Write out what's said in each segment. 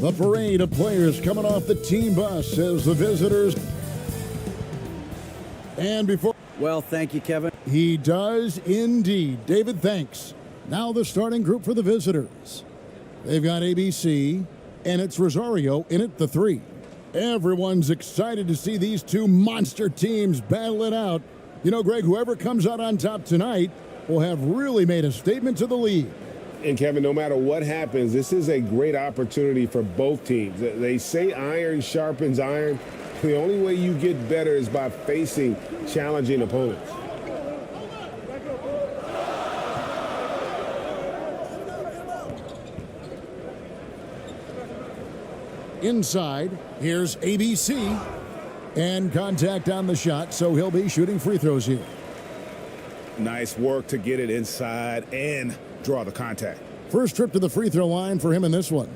The parade of players coming off the team bus as the visitors. And before... Well, thank you, Kevin. He does indeed. David, thanks. Now the starting group for the visitors. They've got ABC, and it's Rosario in at the 3. Everyone's excited to see these two monster teams battle it out. You know, Greg, whoever comes out on top tonight will have really made a statement to the league. And, Kevin, no matter what happens, this is a great opportunity for both teams. They say iron sharpens iron. The only way you get better is by facing challenging opponents. Inside, here's ABC. And contact on the shot, so he'll be shooting free throws here. Nice work to get it inside and draw the contact. First trip to the free throw line for him in this one.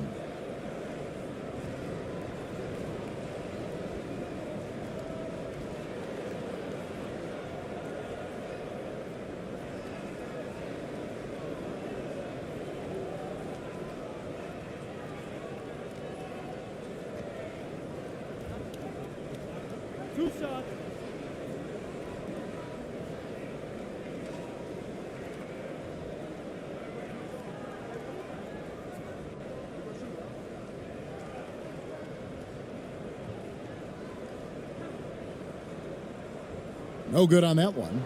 Two shots. No good on that one.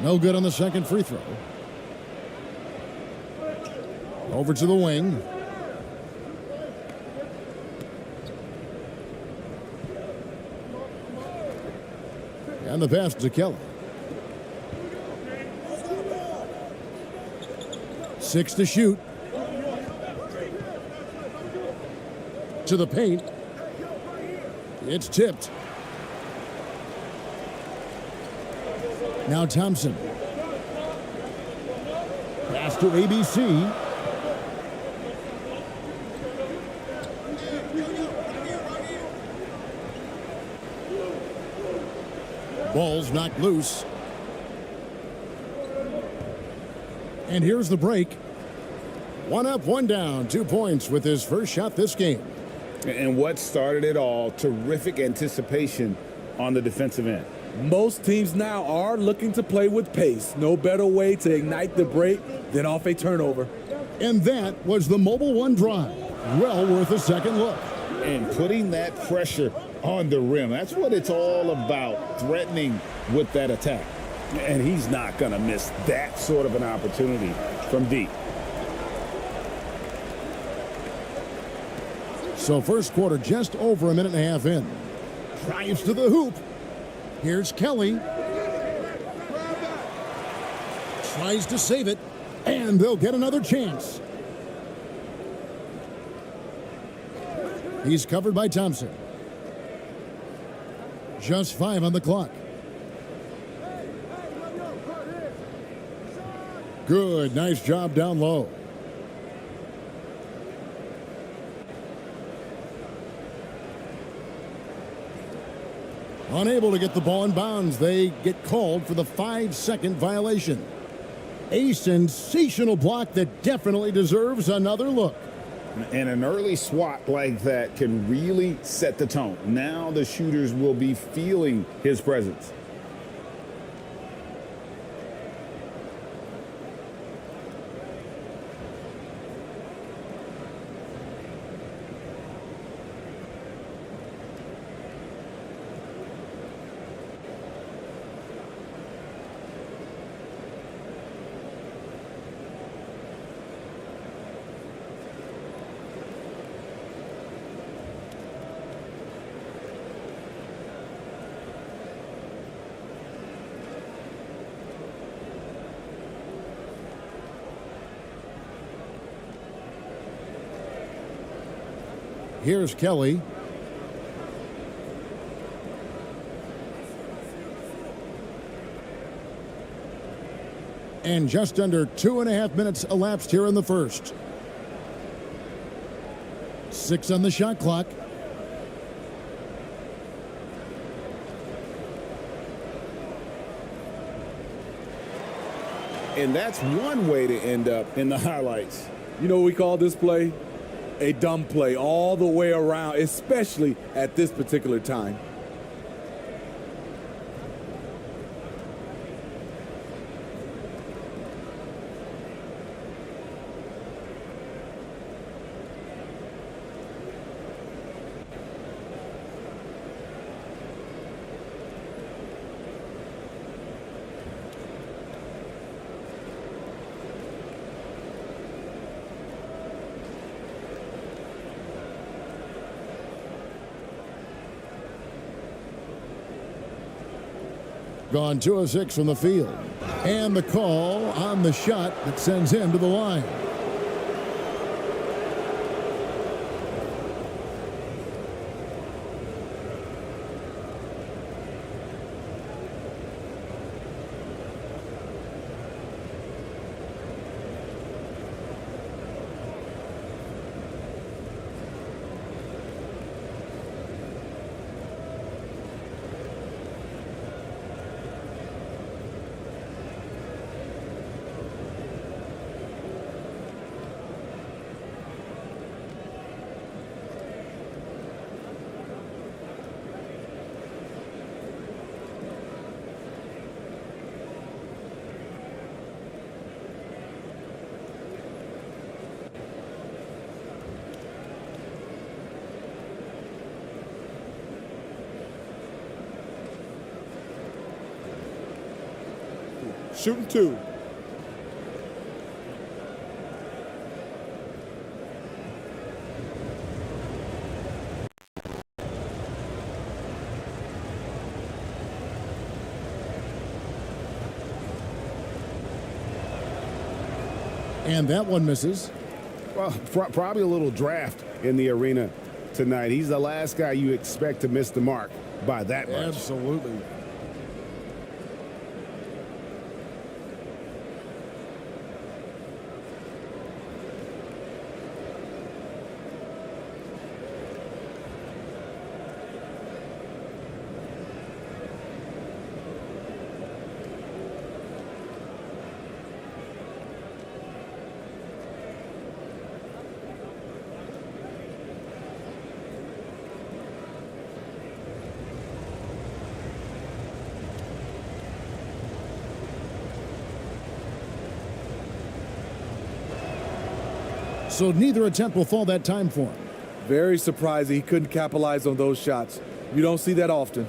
No good on the second free throw. Over to the wing. And the pass to Kelly. 6 to shoot. To the paint. It's tipped. Now Thompson. Pass to ABC. Ball's knocked loose. And here's the break. 1 up, 1 down. 2 points with his first shot this game. And what started it all, terrific anticipation on the defensive end. Most teams now are looking to play with pace. No better way to ignite the break than off a turnover. And that was the Mobile One drive. Well worth a second look. And putting that pressure on the rim. That's what it's all about, threatening with that attack. And he's not going to miss that sort of an opportunity from deep. So first quarter just over a minute and a half in. Drives to the hoop. Here's Kelly. Tries to save it, and they'll get another chance. He's covered by Thompson. Just 5 on the clock. Good, nice job down low. Unable to get the ball in bounds. They get called for the 5-second violation. A sensational block that definitely deserves another look. And an early swat like that can really set the tone. Now the shooters will be feeling his presence. Here's Kelly. And just under 2.5 minutes elapsed here in the first. 6 on the shot clock. And that's one way to end up in the highlights. You know what we call this play? A dumb play all the way around, especially at this particular time. Gone 2 of 6 from the field. And the call on the shot that sends him to the line. Shooting 2. And that one misses. Well, probably a little draft in the arena tonight. He's the last guy you expect to miss the mark by that much. Absolutely. So neither attempt will fall that time for him. Very surprising he couldn't capitalize on those shots. You don't see that often.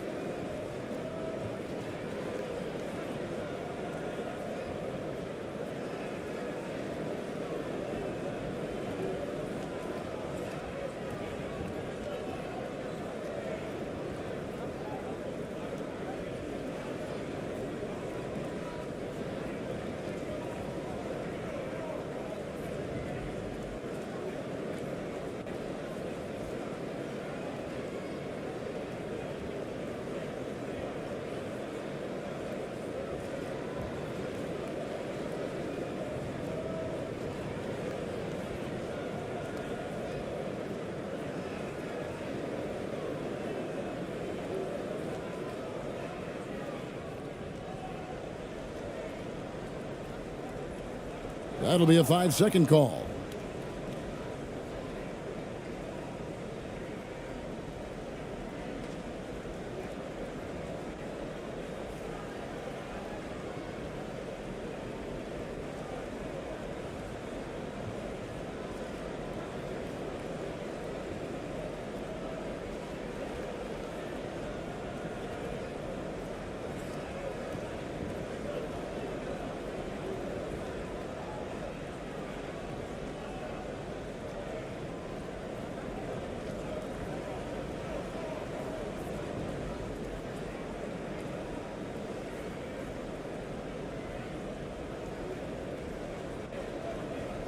That'll be a 5-second call.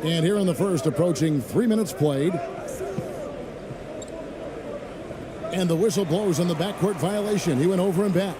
And here in the first, approaching 3 minutes played. And the whistle blows on the backcourt violation. He went over and back.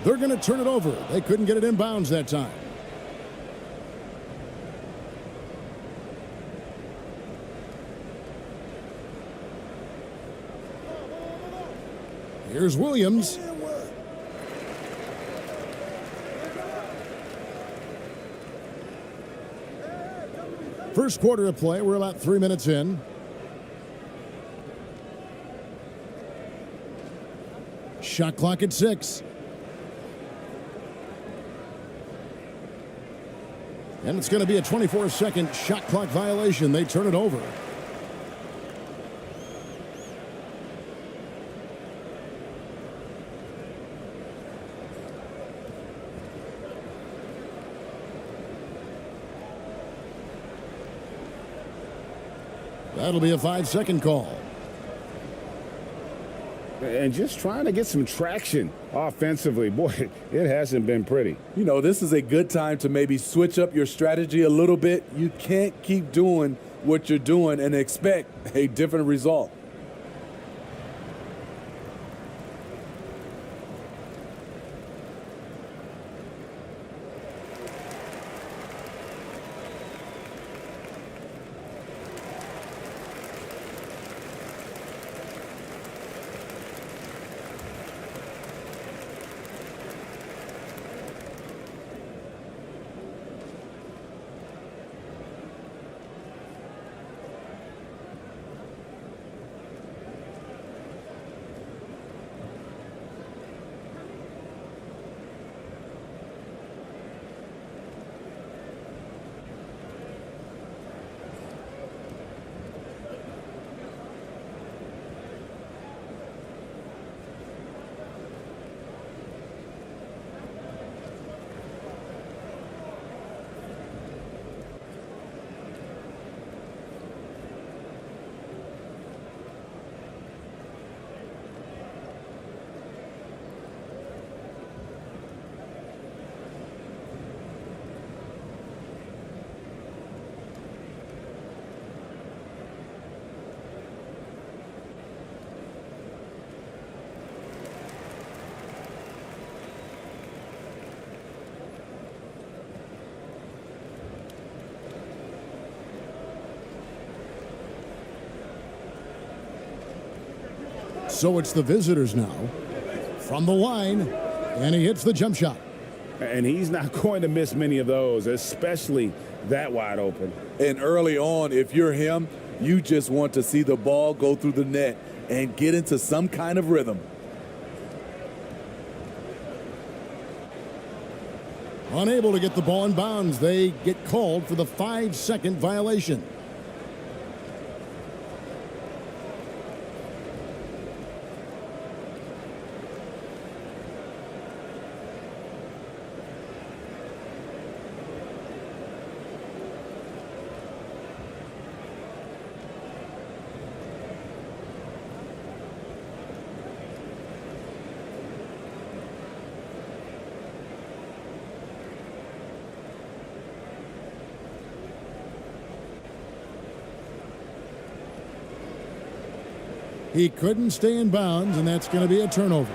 They're going to turn it over. They couldn't get it in bounds that time. Here's Williams. First quarter of play. We're about 3 minutes in. Shot clock at 6. And it's going to be a 24-second shot clock violation. They turn it over. That'll be a 5-second call. And just trying to get some traction offensively. Boy, it hasn't been pretty. You know, this is a good time to maybe switch up your strategy a little bit. You can't keep doing what you're doing and expect a different result. So it's the visitors now from the line, and he hits the jump shot. And he's not going to miss many of those, especially that wide open. And early on, if you're him, you just want to see the ball go through the net and get into some kind of rhythm. Unable to get the ball in bounds, they get called for the 5-second violation. He couldn't stay in bounds, and that's going to be a turnover.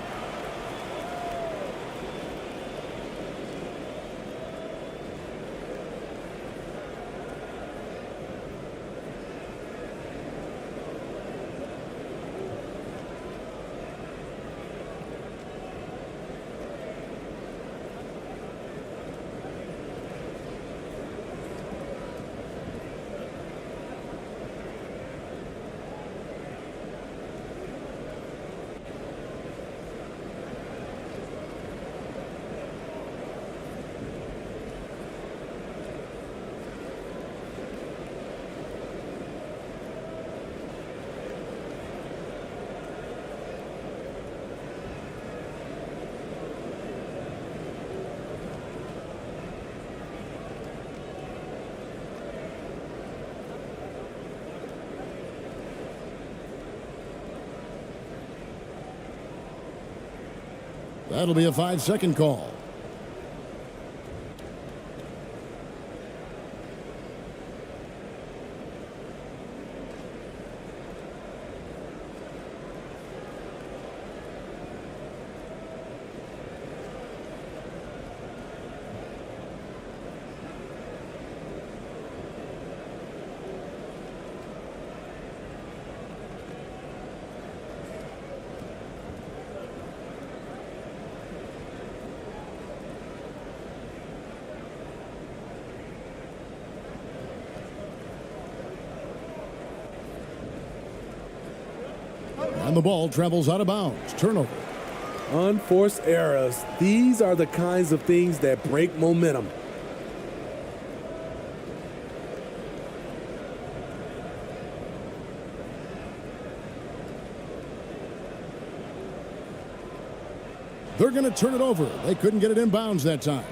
That'll be a 5-second call. And the ball travels out of bounds. Turnover. Unforced errors. These are the kinds of things that break momentum. They're going to turn it over. They couldn't get it in bounds that time.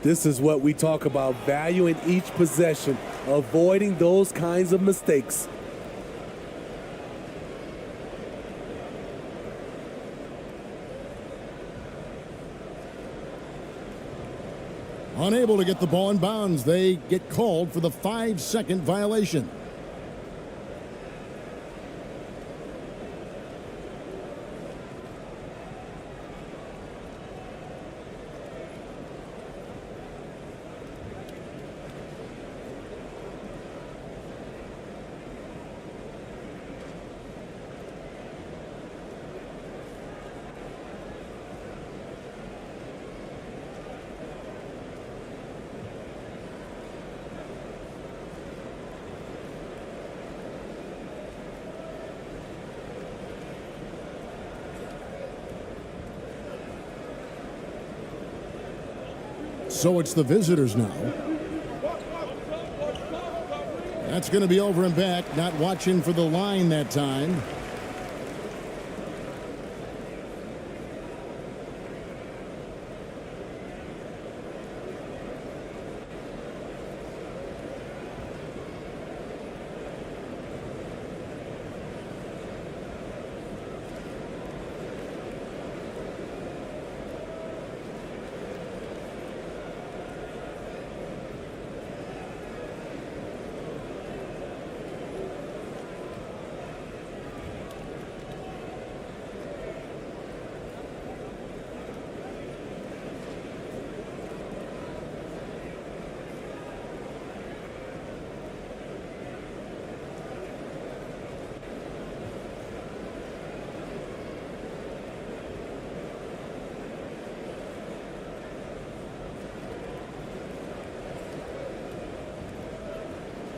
This is what we talk about, valuing each possession, avoiding those kinds of mistakes. Unable to get the ball in bounds, they get called for the 5-second violation. So it's the visitors now. That's going to be over and back, not watching for the line that time.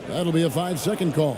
That'll be a 5-second call.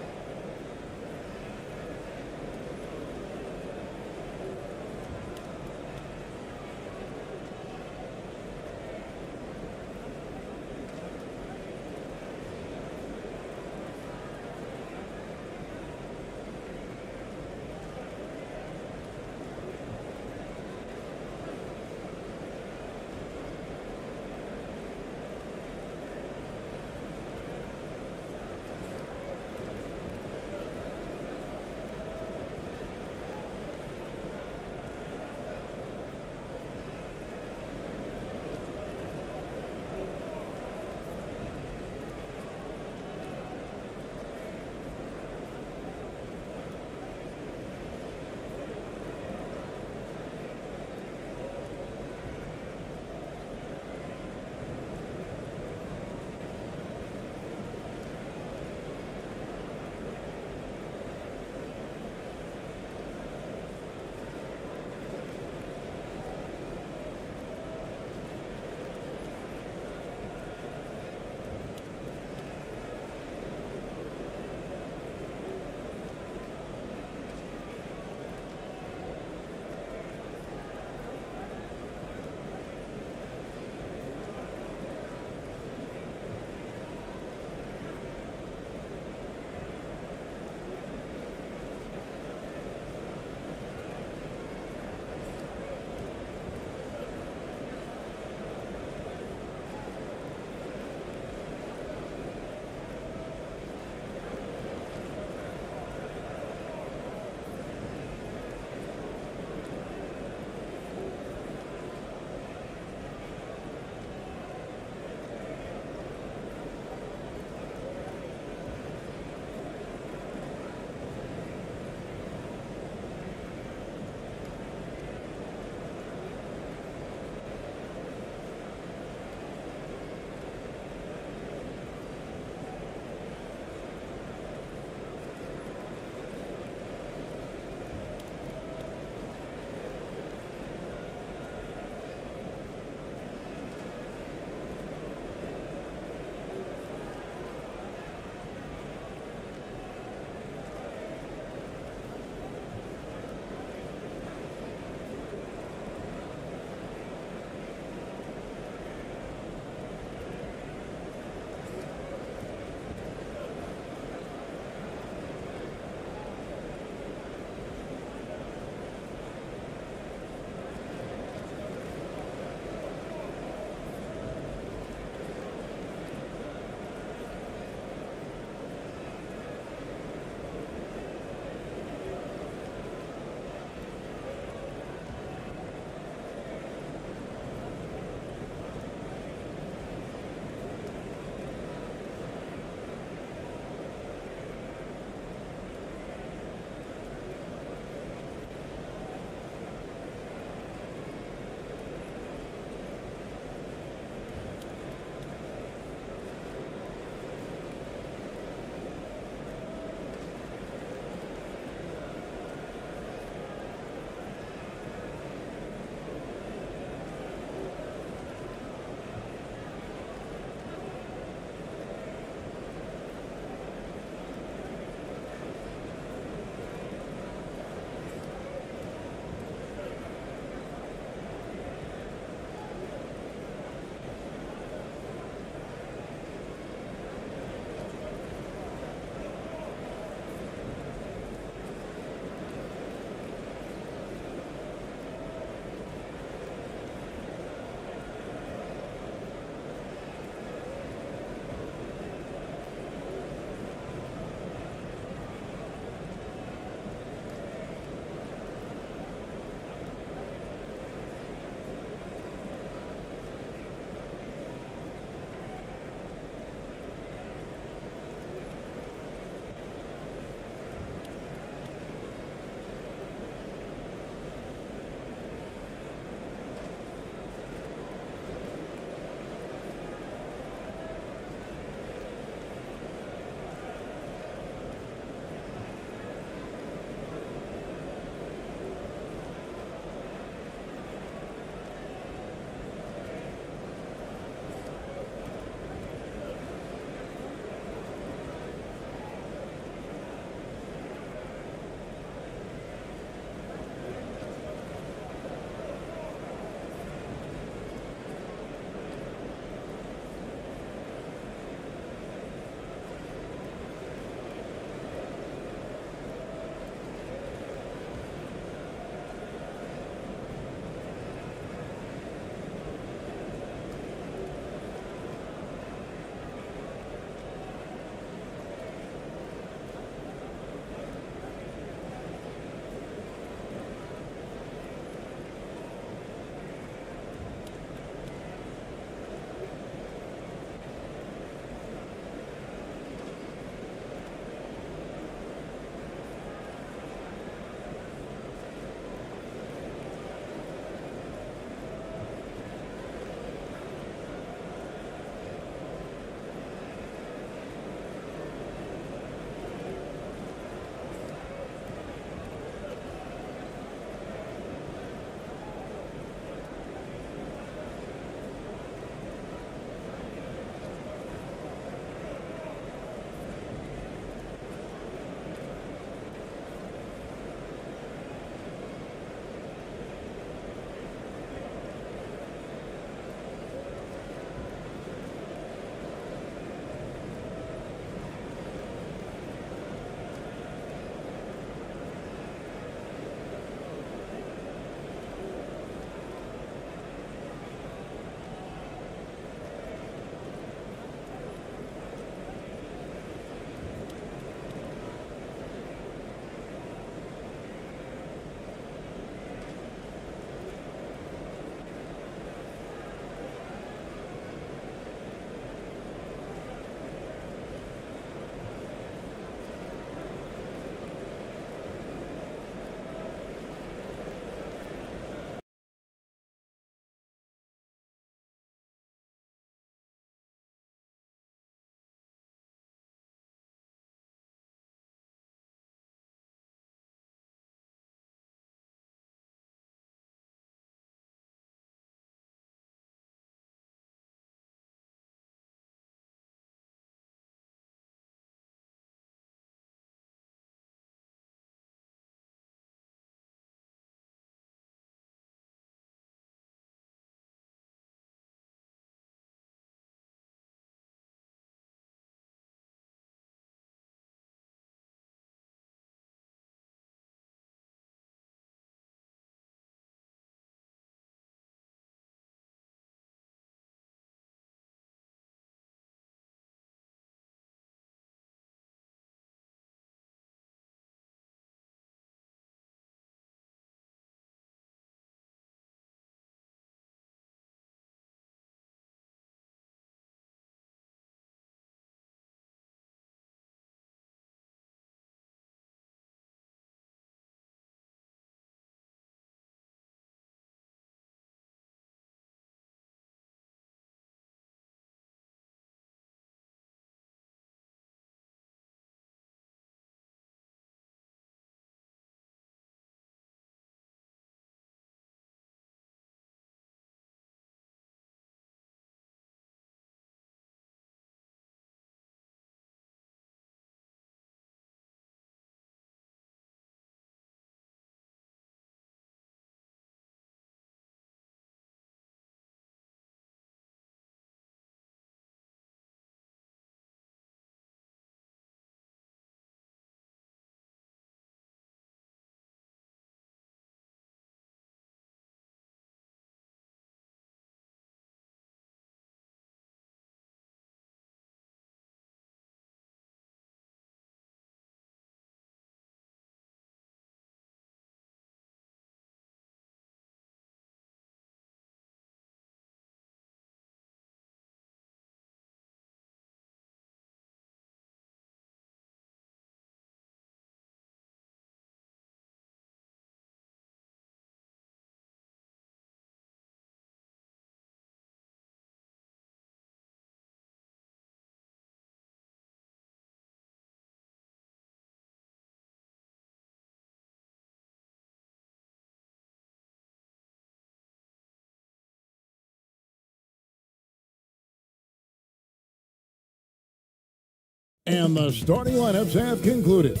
And the starting lineups have concluded.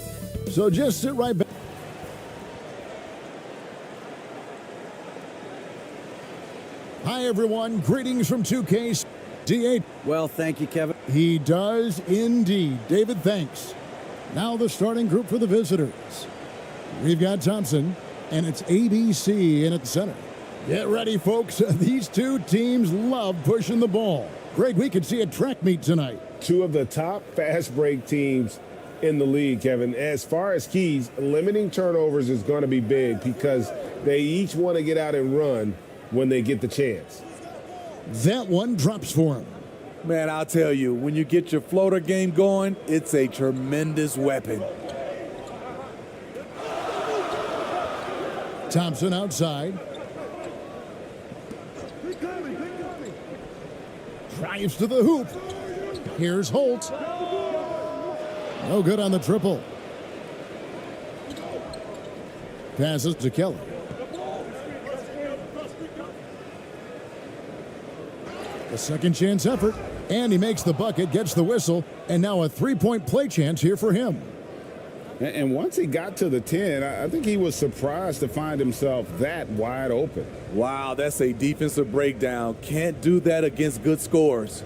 So just sit right back. Hi, everyone. Greetings from 2K. D8. Well, thank you, Kevin. He does indeed. David, thanks. Now the starting group for the visitors. We've got Thompson, and it's ABC in at the center. Get ready, folks. These two teams love pushing the ball. Greg, we could see a track meet tonight. Two of the top fast break teams in the league, Kevin. As far as keys, limiting turnovers is going to be big because they each want to get out and run when they get the chance. That one drops for him. Man, I'll tell you, when you get your floater game going, it's a tremendous weapon. Thompson outside. Drives to the hoop. Here's Holt. No good on the triple. Passes to Kelly. A second chance effort, and he makes the bucket, gets the whistle, and now a three-point play chance here for him. And once he got to the 10, I think he was surprised to find himself that wide open. Wow, that's a defensive breakdown. Can't do that against good scores.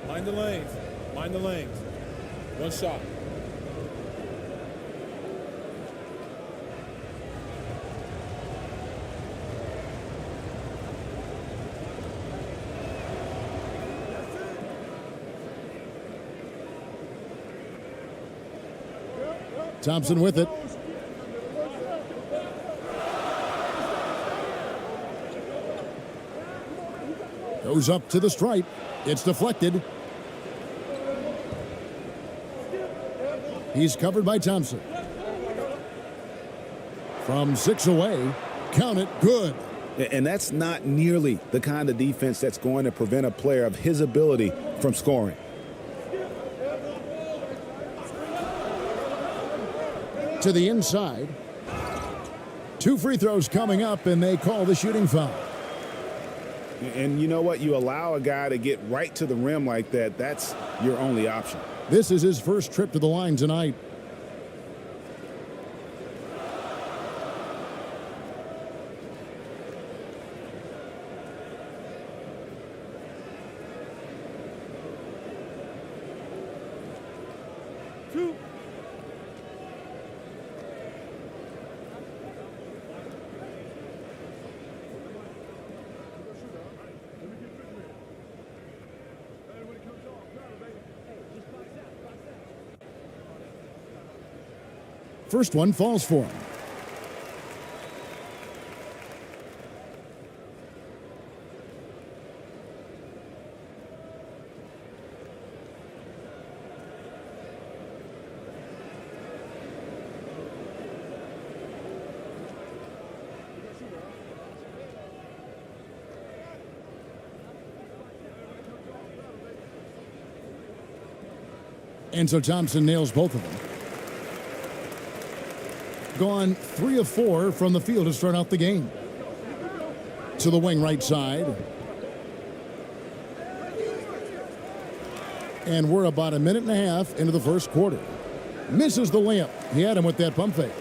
Mind the lanes. Mind the lanes. One shot. Thompson with it. Goes up to the stripe. It's deflected. He's covered by Thompson. From 6 away, count it, good. And that's not nearly the kind of defense that's going to prevent a player of his ability from scoring. To the inside. 2 free throws coming up, and they call the shooting foul. And you know what? You allow a guy to get right to the rim like that, that's your only option. This is his first trip to the line tonight. First one falls for him. And so Thompson nails both of them. Gone 3 of 4 from the field to start out the game. To the wing right side. And we're about a minute and a half into the first quarter. Misses the layup. He had him with that pump fake.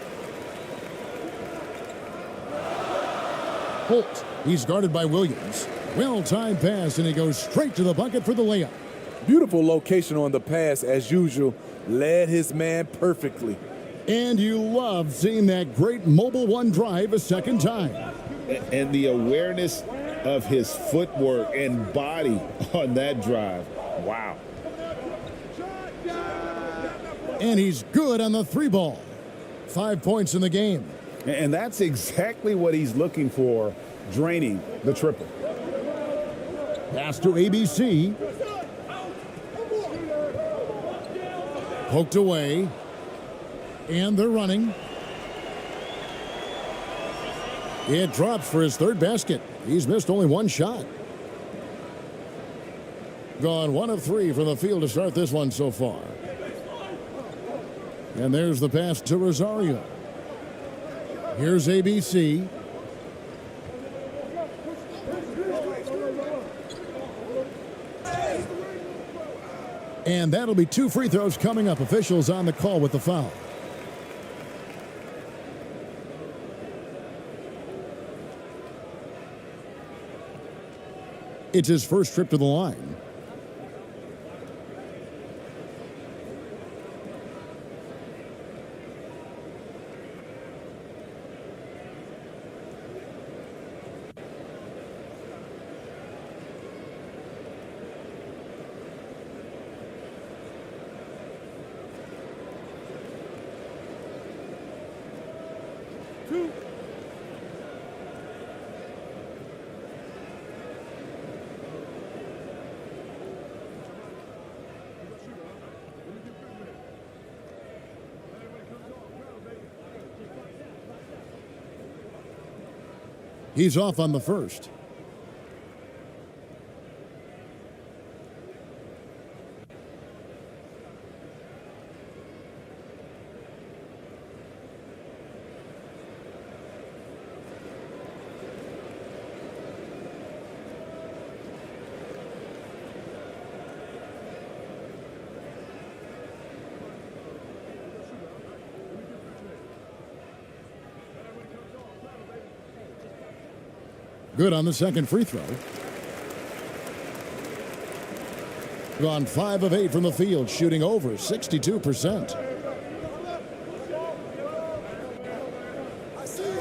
Holt. He's guarded by Williams. Well-timed pass, and he goes straight to the bucket for the layup. Beautiful location on the pass, as usual. Led his man perfectly. And you love seeing that great mobile one drive a second time. And the awareness of his footwork and body on that drive. Wow. And he's good on the 3 ball. 5 points in the game. And that's exactly what he's looking for, draining the triple. Pass to ABC. Poked away. And they're running. It drops for his 3rd basket. He's missed only 1 shot. Gone 1 of 3 from the field to start this one so far. And there's the pass to Rosario. Here's ABC. And that'll be 2 free throws coming up. Officials on the call with the foul. It's his first trip to the line. He's off on the first. Good on the second free throw. Gone 5 of 8 from the field, shooting over 62%.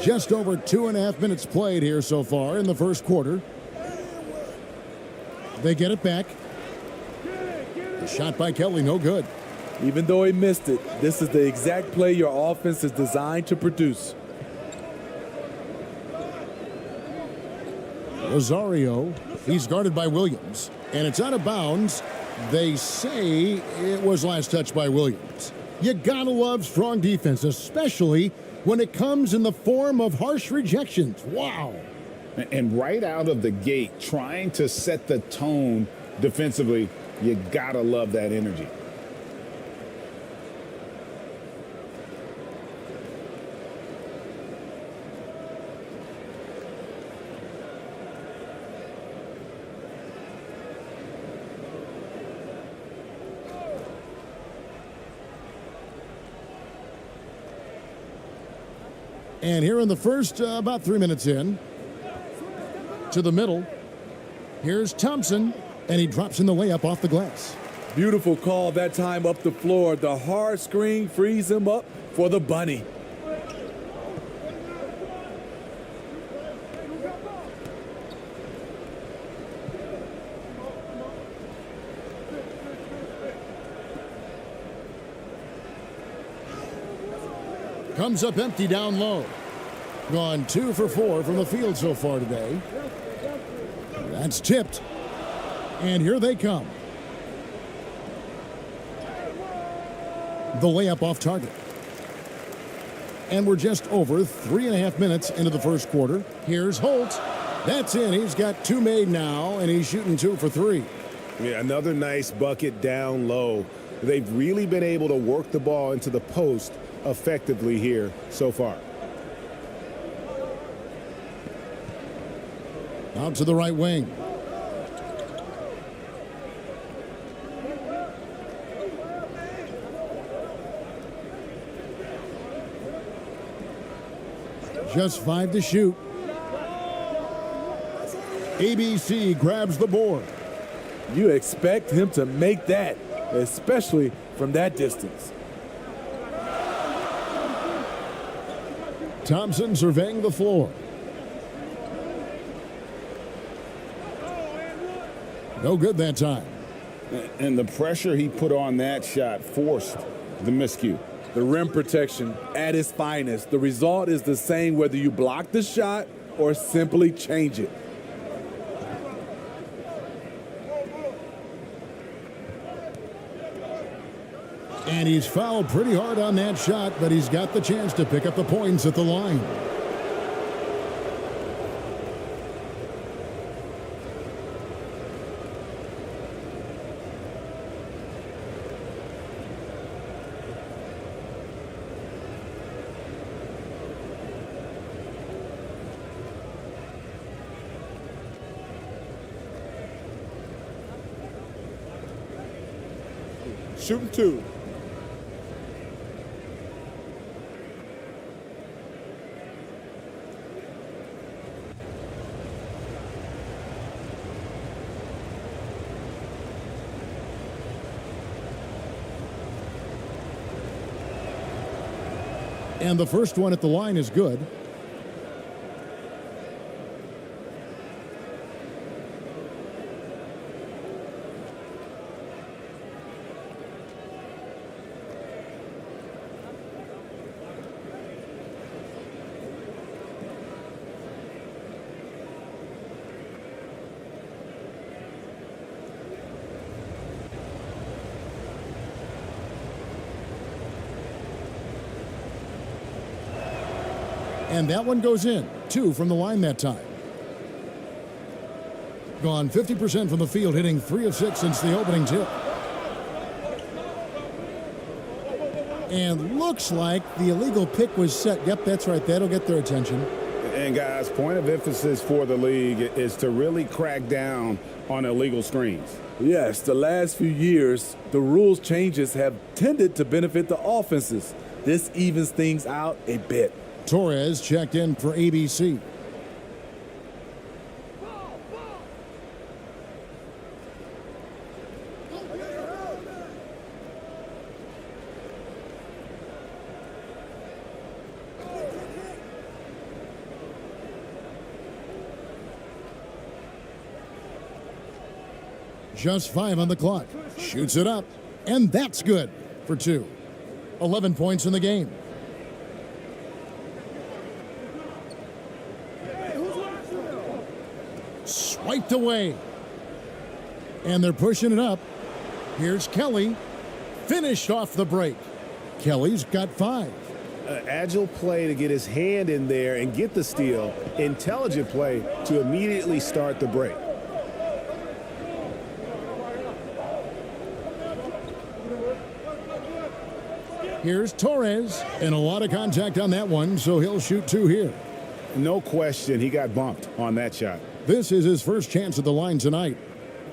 Just over 2.5 minutes played here so far in the first quarter. They get it back. The shot by Kelly, no good. Even though he missed it, this is the exact play your offense is designed to produce. Rosario, he's guarded by Williams, and it's out of bounds. They say it was last touched by Williams. You gotta love strong defense, especially when it comes in the form of harsh rejections. Wow. And right out of the gate, trying to set the tone defensively, you gotta love that energy. And here in the first, about 3 minutes in, to the middle, here's Thompson, and he drops in the layup off the glass. Beautiful call that time up the floor. The hard screen frees him up for the bunny. Comes up empty down low. Gone 2 for 4 from the field so far today. That's tipped. And here they come. The layup off target. And we're just over 3.5 minutes into the first quarter. Here's Holt. That's in. He's got 2 made now, and he's shooting 2 for 3. Yeah, another nice bucket down low. They've really been able to work the ball into the post effectively here so far. Out to the right wing. Just 5 to shoot. ABC grabs the board. You expect him to make that, especially from that distance. Thompson surveying the floor. No good that time. And the pressure he put on that shot forced the miscue. The rim protection at its finest. The result is the same whether you block the shot or simply change it. And he's fouled pretty hard on that shot, but he's got the chance to pick up the points at the line. Shooting 2. And the first one at the line is good. And that one goes in. 2 from the line that time. Gone 50% from the field, hitting 3 of 6 since the opening tip. And looks like the illegal pick was set. Yep, that's right. That'll get their attention. And guys, point of emphasis for the league is to really crack down on illegal screens. Yes, the last few years, the rules changes have tended to benefit the offenses. This evens things out a bit. Torres checked in for ABC. Just 5 on the clock. Shoots it up. And that's good for 2. 11 points in the game. Swiped away. And they're pushing it up. Here's Kelly. Finished off the break. Kelly's got 5. Agile play to get his hand in there and get the steal. Intelligent play to immediately start the break. Here's Torres. And a lot of contact on that one, so he'll shoot 2 here. No question, he got bumped on that shot. This is his first chance at the line tonight.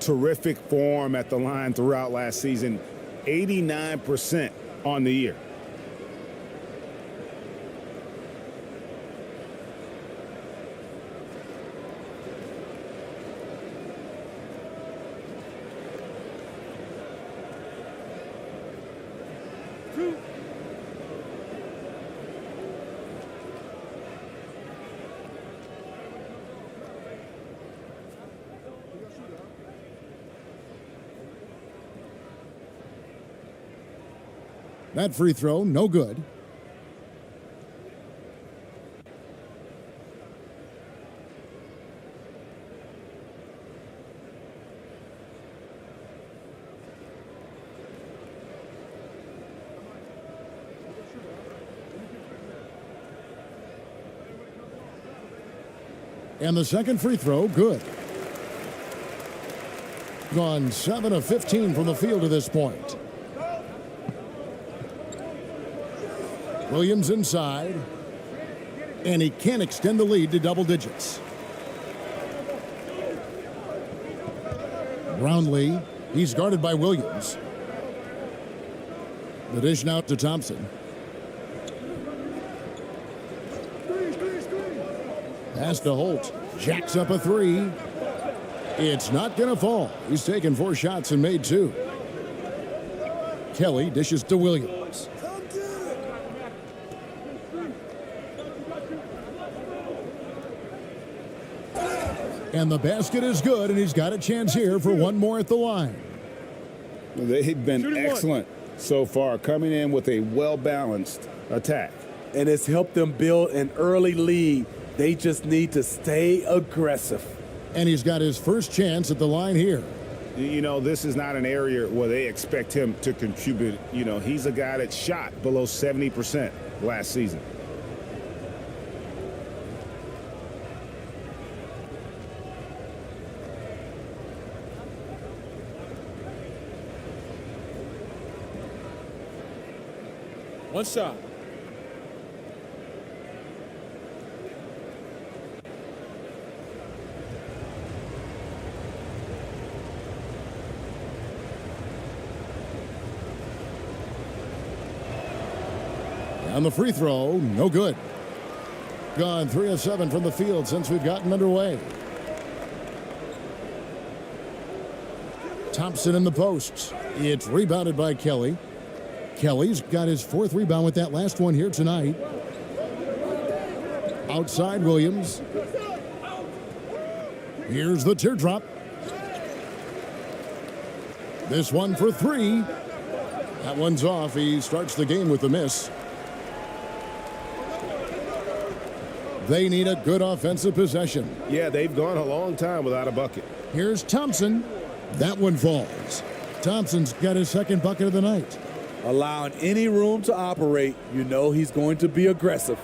Terrific form at the line throughout last season. 89% on the year. That free throw, no good. And the second free throw, good. Gone 7 of 15 from the field to this point. Williams inside, and he can't extend the lead to double digits. Brownlee, he's guarded by Williams. The dish now to Thompson. Pass to Holt, jacks up a 3. It's not gonna fall. He's taken 4 shots and made 2. Kelly dishes to Williams. And the basket is good, and he's got a chance here for 1 more at the line. They've been excellent so far, coming in with a well-balanced attack. And it's helped them build an early lead. They just need to stay aggressive. And he's got his first chance at the line here. You know, this is not an area where they expect him to contribute. You know, he's a guy that shot below 70% last season. One shot. And the free throw, no good. Gone 3 of 7 from the field since we've gotten underway. Thompson in the posts. It's rebounded by Kelly. Kelly's got his 4th rebound with that last one here tonight. Outside Williams. Here's the teardrop. This one for 3. That one's off. He starts the game with a miss. They need a good offensive possession. Yeah, they've gone a long time without a bucket. Here's Thompson. That one falls. Thompson's got his 2nd bucket of the night. Allowing any room to operate, you know he's going to be aggressive.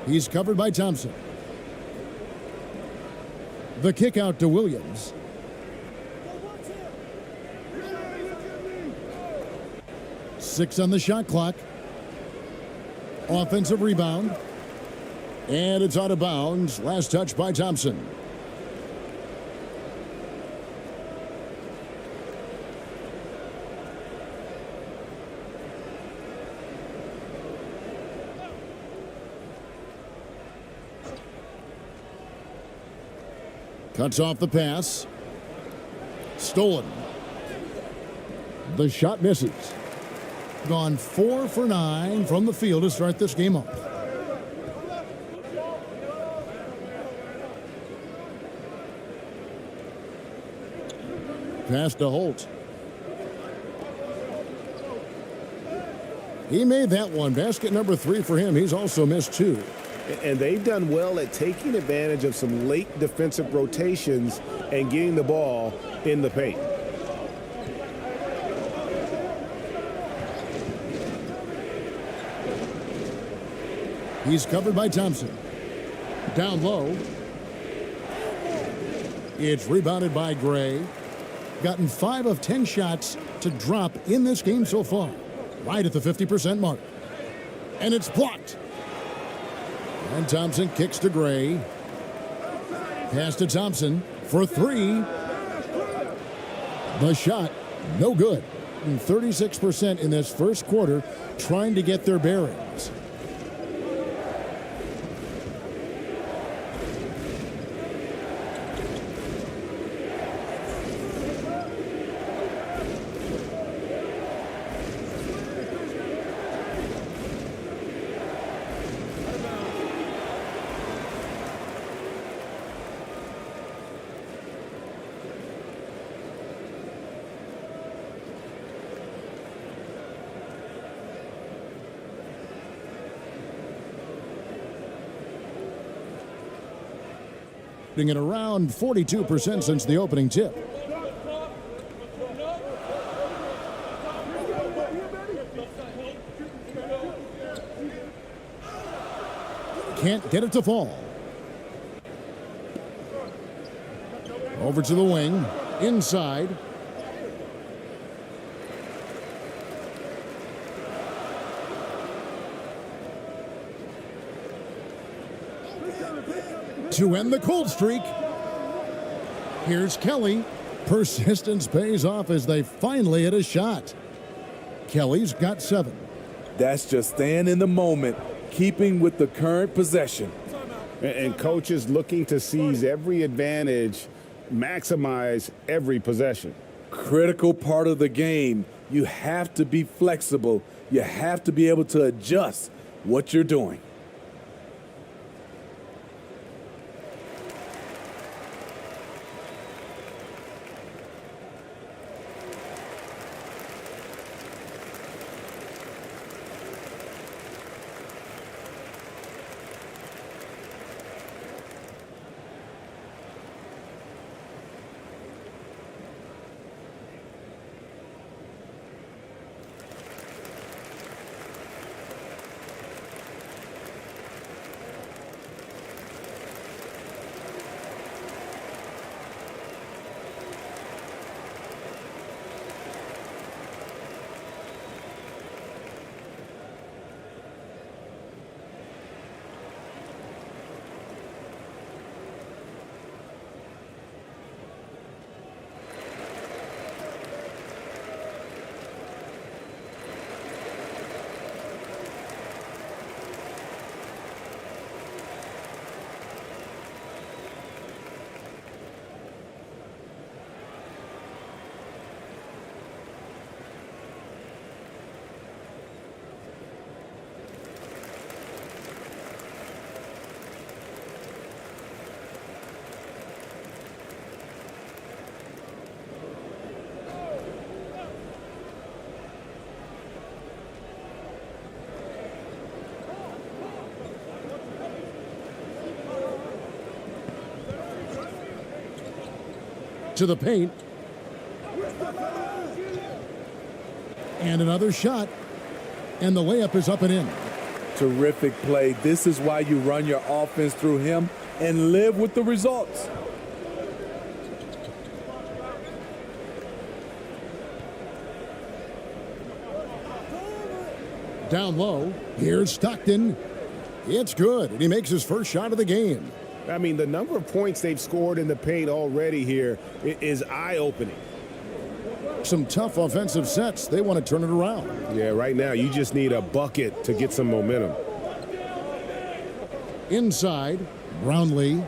He's covered by Thompson. The kick out to Williams. Six on the shot clock. Offensive rebound. And it's out of bounds. Last touch by Thompson. Cuts off the pass. Stolen. The shot misses. Gone 4 for 9 from the field to start this game off. Pass to Holt. He made that one. Basket number 3 for him. He's also missed 2. And they've done well at taking advantage of some late defensive rotations and getting the ball in the paint. He's covered by Thompson. Down low. It's rebounded by Gray. Gotten 5 of 10 shots to drop in this game so far. Right at the 50% mark. And it's blocked. And Thompson kicks to Gray. Pass to Thompson for 3. The shot, no good. And 36% in this first quarter, trying to get their bearings. At around 42% since the opening tip. Can't get it to fall. Over to the wing. Inside. To end the cold streak. Here's Kelly. Persistence pays off as they finally hit a shot. Kelly's got 7. That's just staying in the moment, keeping with the current possession. And coaches looking to seize every advantage, maximize every possession. Critical part of the game. You have to be flexible. You have to be able to adjust what you're doing. to the paint. And another shot. And the layup is up and in. Terrific play. This is why you run your offense through him and live with the results. Down low. Here's Stockton. It's good, and he makes his first shot of the game. I mean, the number of points they've scored in the paint already here is eye-opening. Some tough offensive sets. They want to turn it around. Yeah, right now you just need a bucket to get some momentum. Inside, Brownlee.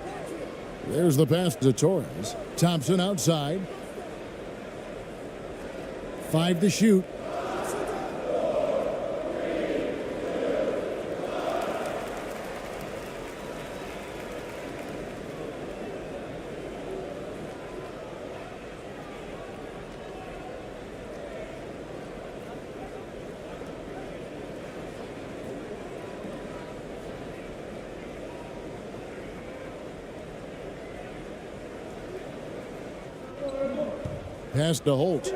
There's the pass to Torres. Thompson outside. 5 to shoot. Pass to Holt.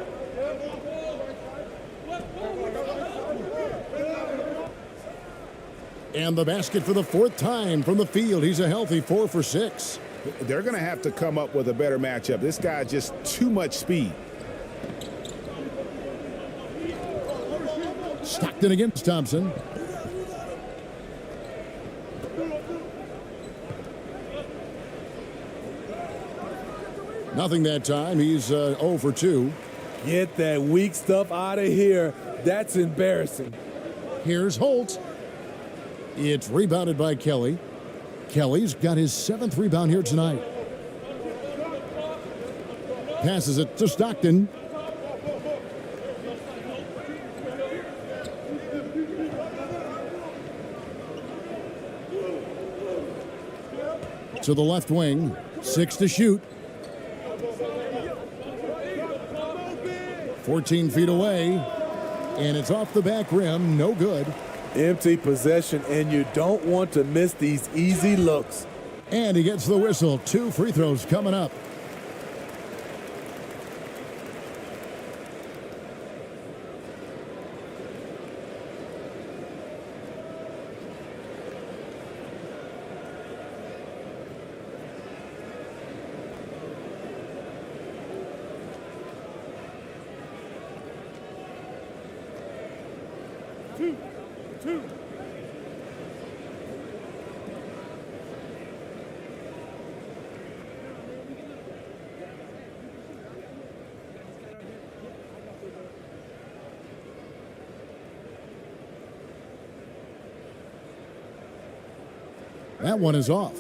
And the basket for the 4th time from the field. He's a healthy 4 for 6. They're going to have to come up with a better matchup. This guy just too much speed. Stockton against Thompson. Nothing that time. He's 0 for 2. Get that weak stuff out of here. That's embarrassing. Here's Holt. It's rebounded by Kelly. Kelly's got his 7th rebound here tonight. Passes it to Stockton. To the left wing. 6 to shoot. 14 feet away. And it's off the back rim. No good. Empty possession, and you don't want to miss these easy looks. And he gets the whistle. 2 free throws coming up. That one is off.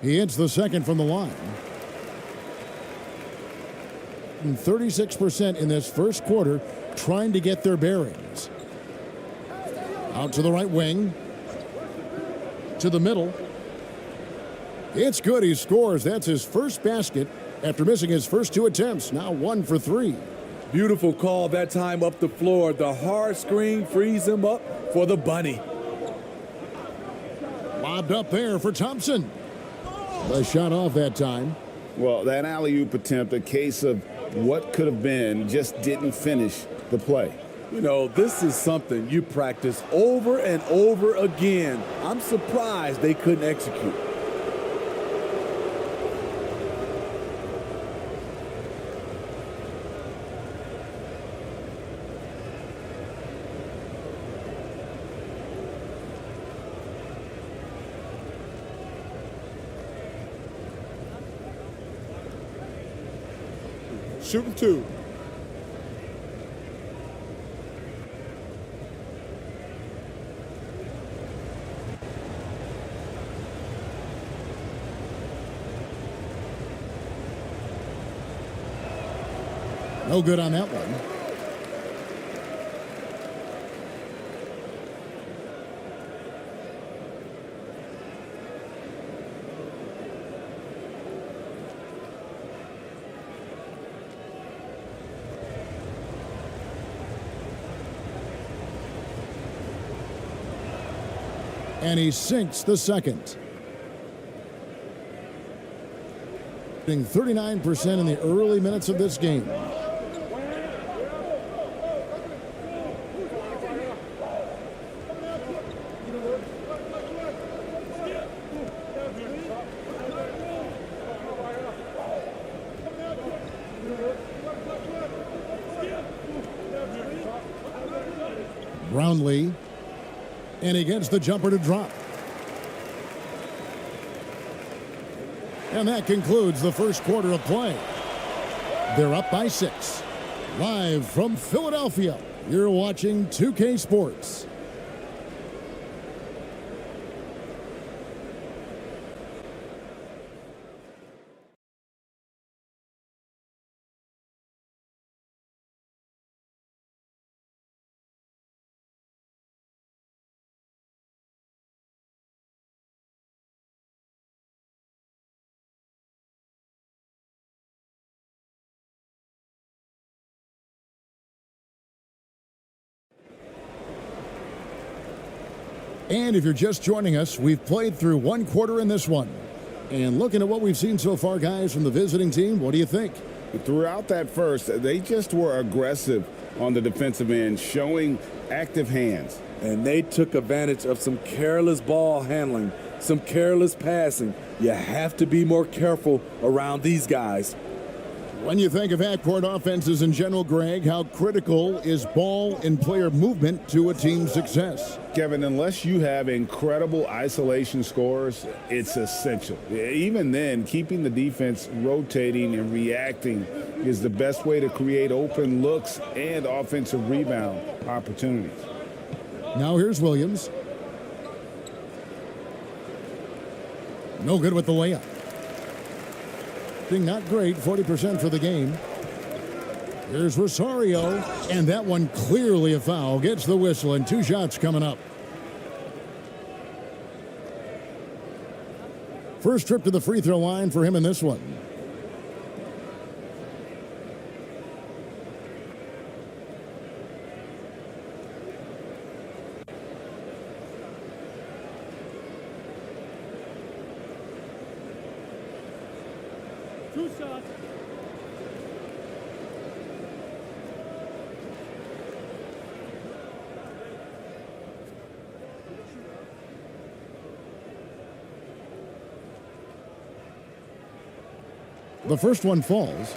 He hits the second from the line. 36% in this first quarter, trying to get their bearings. Out to the right wing. To the middle. It's good. He scores. That's his first basket after missing his first 2 attempts. Now 1 for 3. Beautiful call that time up the floor. The hard screen frees him up for the bunny. Lobbed up there for Thompson. The shot off that time. Well, that alley-oop attempt, a case of what could have been, just didn't finish the play. You know, this is something you practice over and over again. I'm surprised they couldn't execute. Shooting 2. No good on that one. And he sinks the second. 39% in the early minutes of this game. Brownlee, and he gets the jumper to drop. And that concludes the first quarter of play. They're up by 6. Live from Philadelphia, you're watching 2K Sports. And if you're just joining us, we've played through one quarter in this one. And looking at what we've seen so far, guys, from the visiting team, what do you think? Throughout that first, they just were aggressive on the defensive end, showing active hands. And they took advantage of some careless ball handling, some careless passing. You have to be more careful around these guys. When you think of half-court offenses in general, Greg, how critical is ball and player movement to a team's success? Kevin, unless you have incredible isolation scores, it's essential. Even then, keeping the defense rotating and reacting is the best way to create open looks and offensive rebound opportunities. Now here's Williams. No good with the layup. Not great, 40% for the game. Here's Rosario, and that one clearly a foul. Gets the whistle, and 2 shots coming up. First trip to the free throw line for him in this one. The first one falls.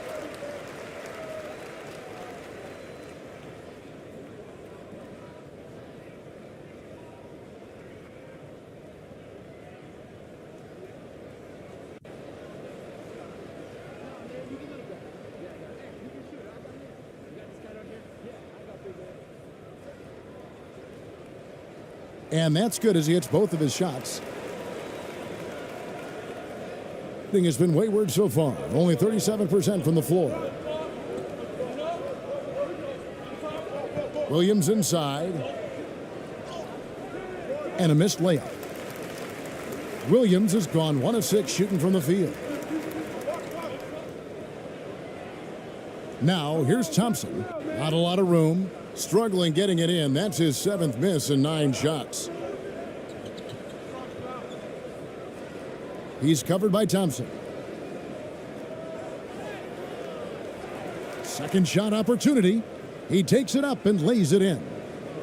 And that's good as he hits both of his shots. Thing has been wayward so far. Only 37% from the floor. Williams inside. And a missed layup. Williams has gone 1 of 6 shooting from the field. Now here's Thompson. Not a lot of room. Struggling getting it in. That's his 7th miss in 9 shots. He's covered by Thompson. Second shot opportunity. He takes it up and lays it in.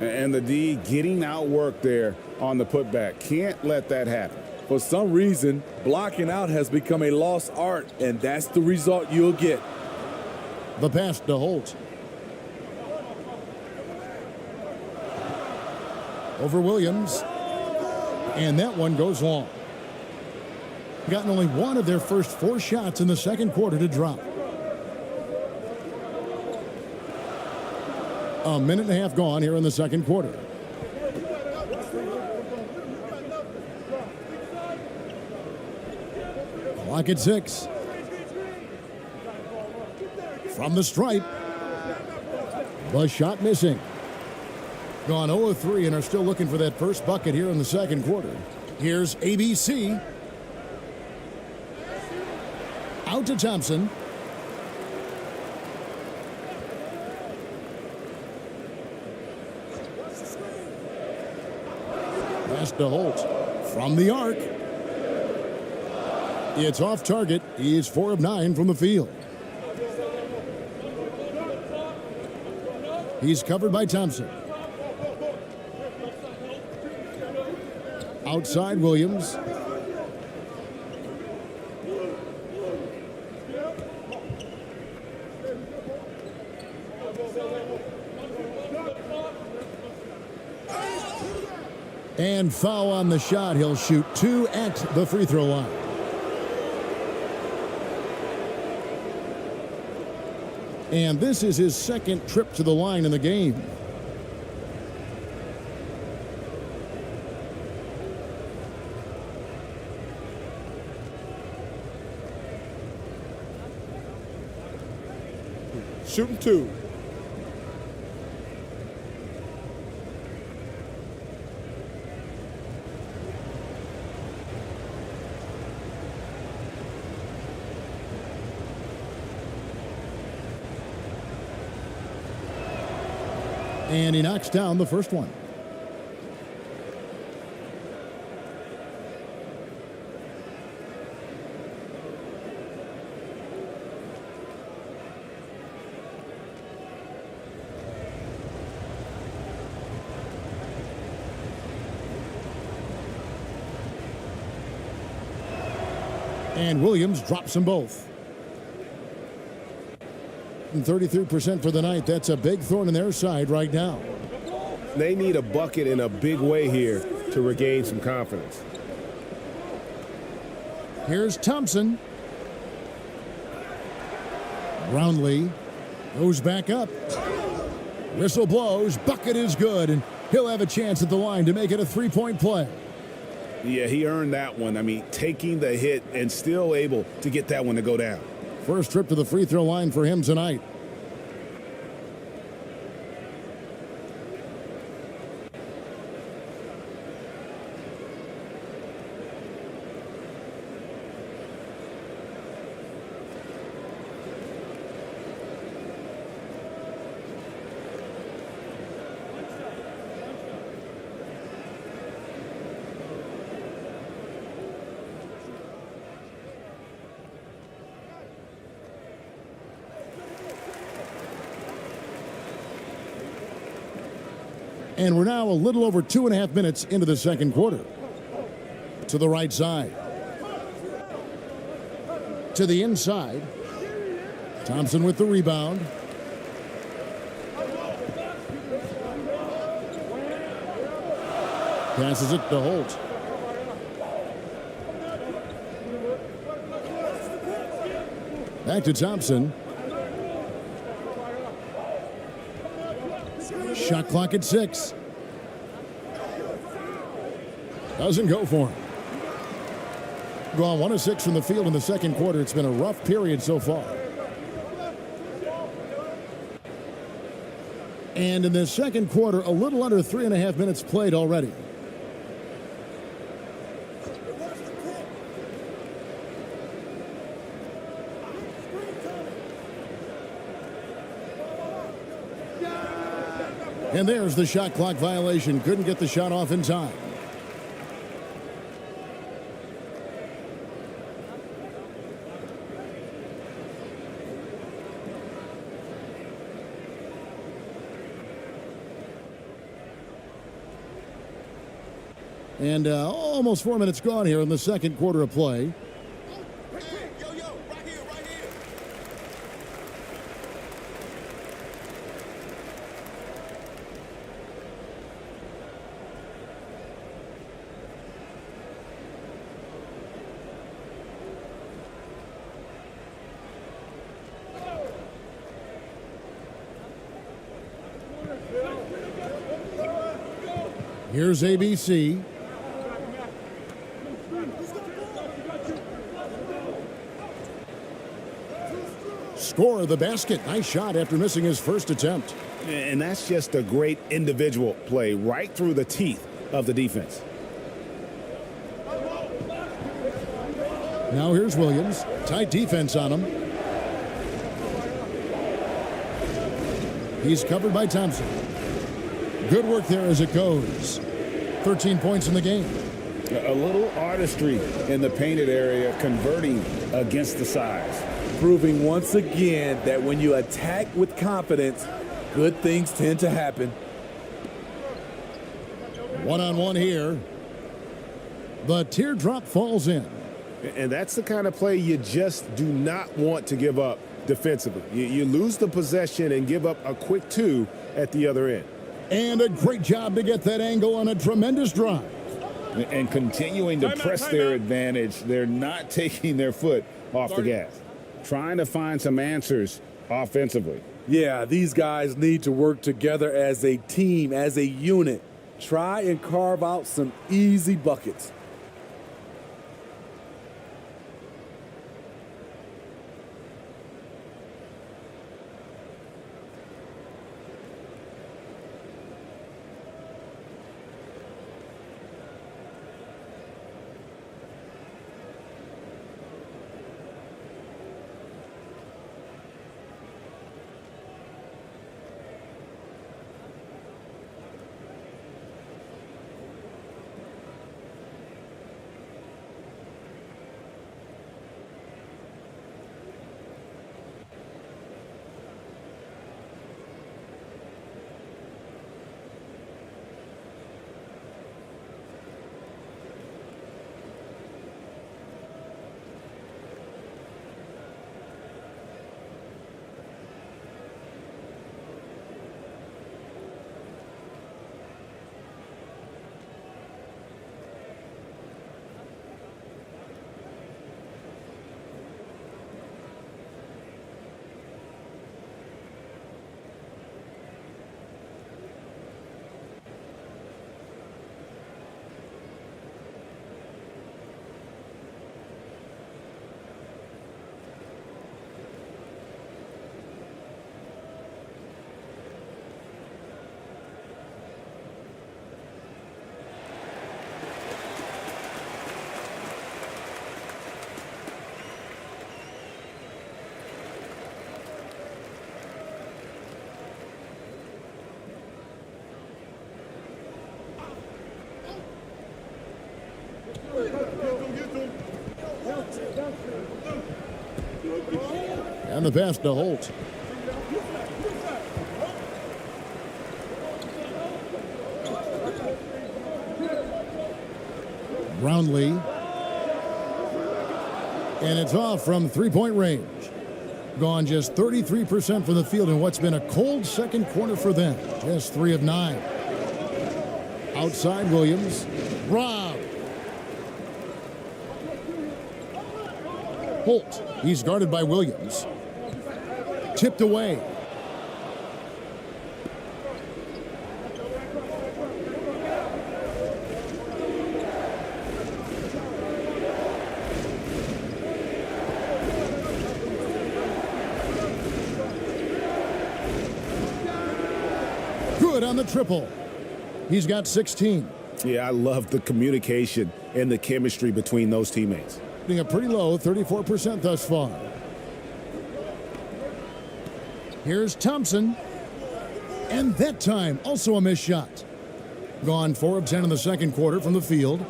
And the D getting outworked there on the putback. Can't let that happen. For some reason, blocking out has become a lost art, and that's the result you'll get. The pass to Holt. Over Williams. And that one goes long. Gotten only 1 of their first 4 shots in the second quarter to drop. A minute and a half gone here in the second quarter. Clock at 6. From the stripe. The shot missing. Gone 0 of 3 and are still looking for that first bucket here in the second quarter. Here's ABC. Out to Thompson. Pass to Holt. From the arc. It's off target. He's 4 of 9 from the field. He's covered by Thompson. Outside Williams. And foul on the shot. He'll shoot 2 at the free throw line. And this is his second trip to the line in the game. Shooting 2. And he knocks down the first one. And Williams drops them both. And 33% for the night. That's a big thorn in their side right now. They need a bucket in a big way here to regain some confidence. Here's Thompson. Brownlee goes back up. Whistle blows. Bucket is good, and he'll have a chance at the line to make it a three-point play. Yeah, he earned that one. I mean, taking the hit and still able to get that one to go down. First trip to the free throw line for him tonight. And we're now a little over 2.5 minutes into the second quarter. To the right side. To the inside. Thompson with the rebound. Passes it to Holt. Back to Thompson. Shot clock at 6. Doesn't go for him. Gone 1 of 6 from the field in the second quarter. It's been a rough period so far. And in the second quarter, a little under 3.5 minutes played already. And there's the shot clock violation. Couldn't get the shot off in time. And almost 4 minutes gone here in the second quarter of play. Here's ABC. Score the basket. Nice shot after missing his first attempt. And that's just a great individual play right through the teeth of the defense. Now here's Williams. Tight defense on him. He's covered by Thompson. Good work there as it goes. 13 points in the game. A little artistry in the painted area, converting against the size. Proving once again that when you attack with confidence, good things tend to happen. One-on-one here. The teardrop falls in. And that's the kind of play you just do not want to give up defensively. You lose the possession and give up a quick 2 at the other end. And a great job to get that angle on a tremendous drive. And continuing to press their advantage. They're not taking their foot off the gas. Trying to find some answers offensively. Yeah, these guys need to work together as a team, as a unit. Try and carve out some easy buckets. And the pass to Holt. Brownlee. And it's off from three-point range. Gone just 33% from the field in what's been a cold second quarter for them. Just 3 of 9. Outside Williams. Rob. Holt. He's guarded by Williams. Tipped away. Good on the triple. He's got 16. Yeah, I love the communication and the chemistry between those teammates. A pretty low 34% thus far. Here's Thompson. And that time, also a missed shot. Gone 4 of 10 in the second quarter from the field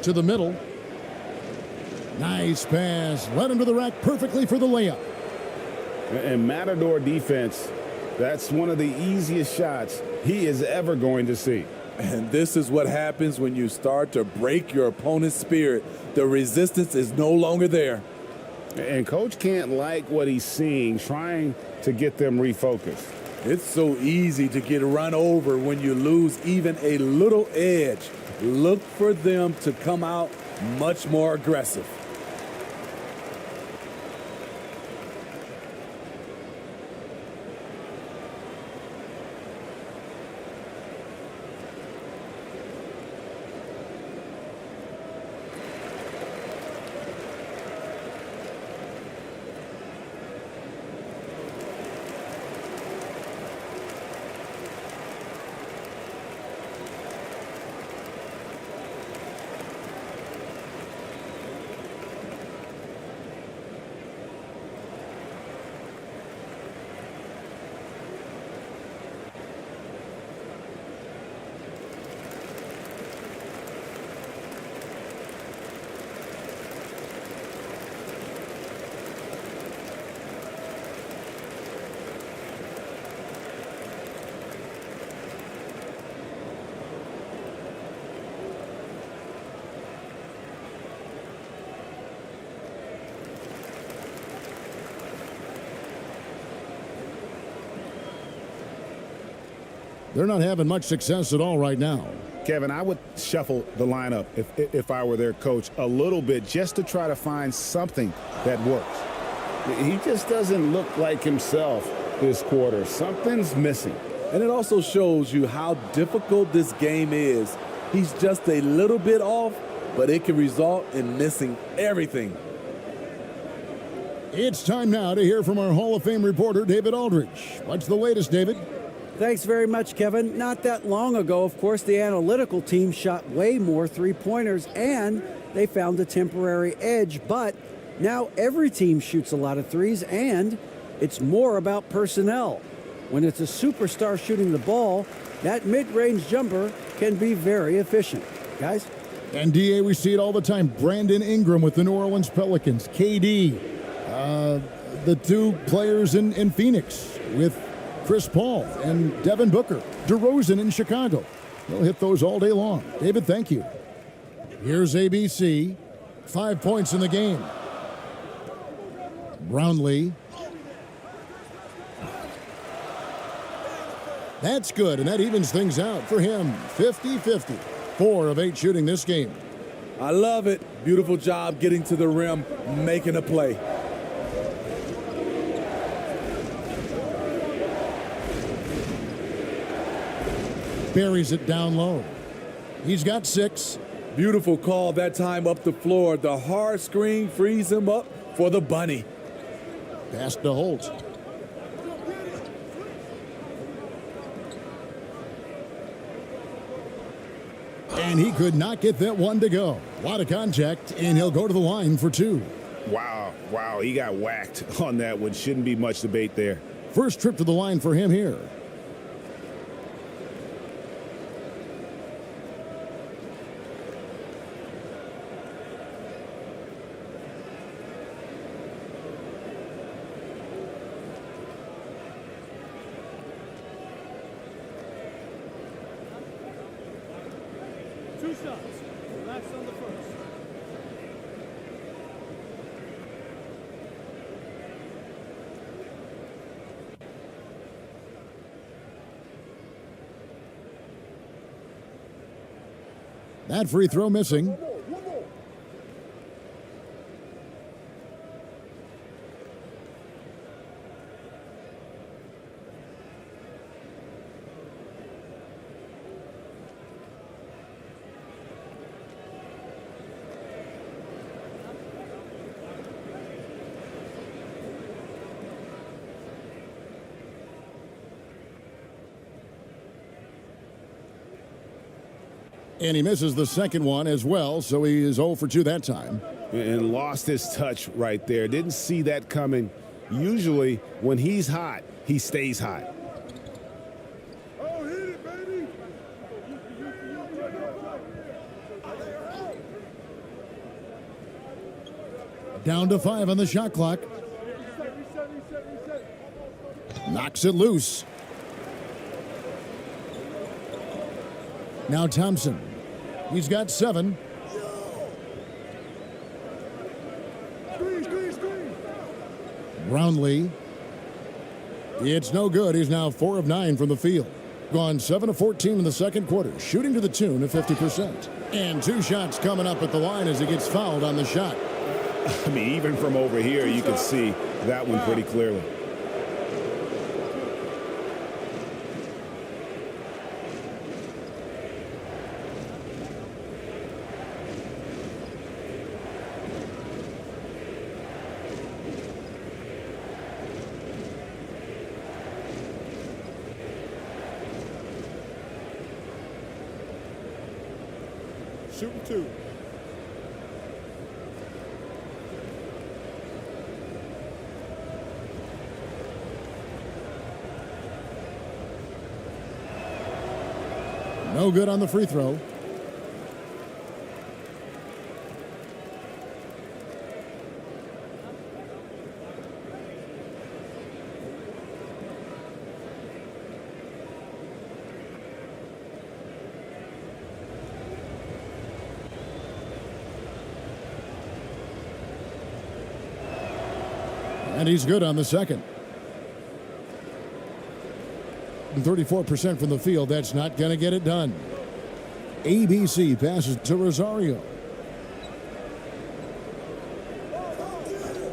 to the middle. Nice pass. Led him to the rack perfectly for the layup. And Matador defense, that's one of the easiest shots he is ever going to see. And this is what happens when you start to break your opponent's spirit. The resistance is no longer there. And coach can't like what he's seeing, trying to get them refocused. It's so easy to get run over when you lose even a little edge. Look for them to come out much more aggressive. They're not having much success at all right now. Kevin, I would shuffle the lineup if I were their coach a little bit just to try to find something that works. He just doesn't look like himself this quarter. Something's missing. And it also shows you how difficult this game is. He's just a little bit off, but it can result in missing everything. It's time now to hear from our Hall of Fame reporter, David Aldridge. What's the latest, David? Thanks very much, Kevin. Not that long ago, of course, the analytical team shot way more three-pointers, and they found a temporary edge. But now every team shoots a lot of threes, and it's more about personnel. When it's a superstar shooting the ball, that mid-range jumper can be very efficient. Guys? And DA, we see it all the time. Brandon Ingram with the New Orleans Pelicans. KD, the two players in Phoenix with Chris Paul and Devin Booker. DeRozan in Chicago. They'll hit those all day long. David, thank you. Here's ABC. 5 points in the game. Brownlee. That's good, and that evens things out for him. 50-50. 4 of 8 shooting this game. I love it. Beautiful job getting to the rim, making a play. Buries it down low. He's got 6. Beautiful call that time up the floor. The hard screen frees him up for the bunny. Pass to Holt. And he could not get that one to go. A lot of contact, and he'll go to the line for 2. Wow, he got whacked on that one. Shouldn't be much debate there. First trip to the line for him here. Relax on the first. That free throw missing. And he misses the second one as well, so he is 0 for 2 that time. And lost his touch right there. Didn't see that coming. Usually, when he's hot, he stays hot. Oh, hit it, baby! Down to 5 on the shot clock. Knocks it loose. Now Thompson. He's got 7. Brownlee. It's no good. He's now 4 of 9 from the field. Gone 7 of 14 in the second quarter, shooting to the tune of 50%. And 2 shots coming up at the line as he gets fouled on the shot. I mean, even from over here, you can see that one pretty clearly. Shooting 2. No good on the free throw. And he's good on the second. shooting 34% from the field. That's not going to get it done. ABC passes to Rosario.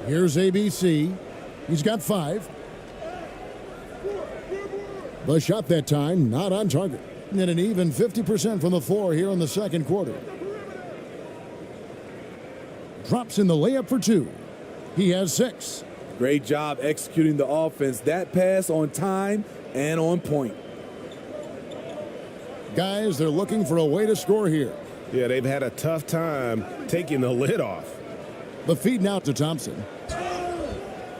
Here's ABC. He's got 5. The shot that time, not on target. And an even 50% from the floor here in the second quarter. Drops in the layup for 2. He has 6. Great job executing the offense. That pass on time and on point. Guys, they're looking for a way to score here. Yeah, they've had a tough time taking the lid off. The feed now to Thompson.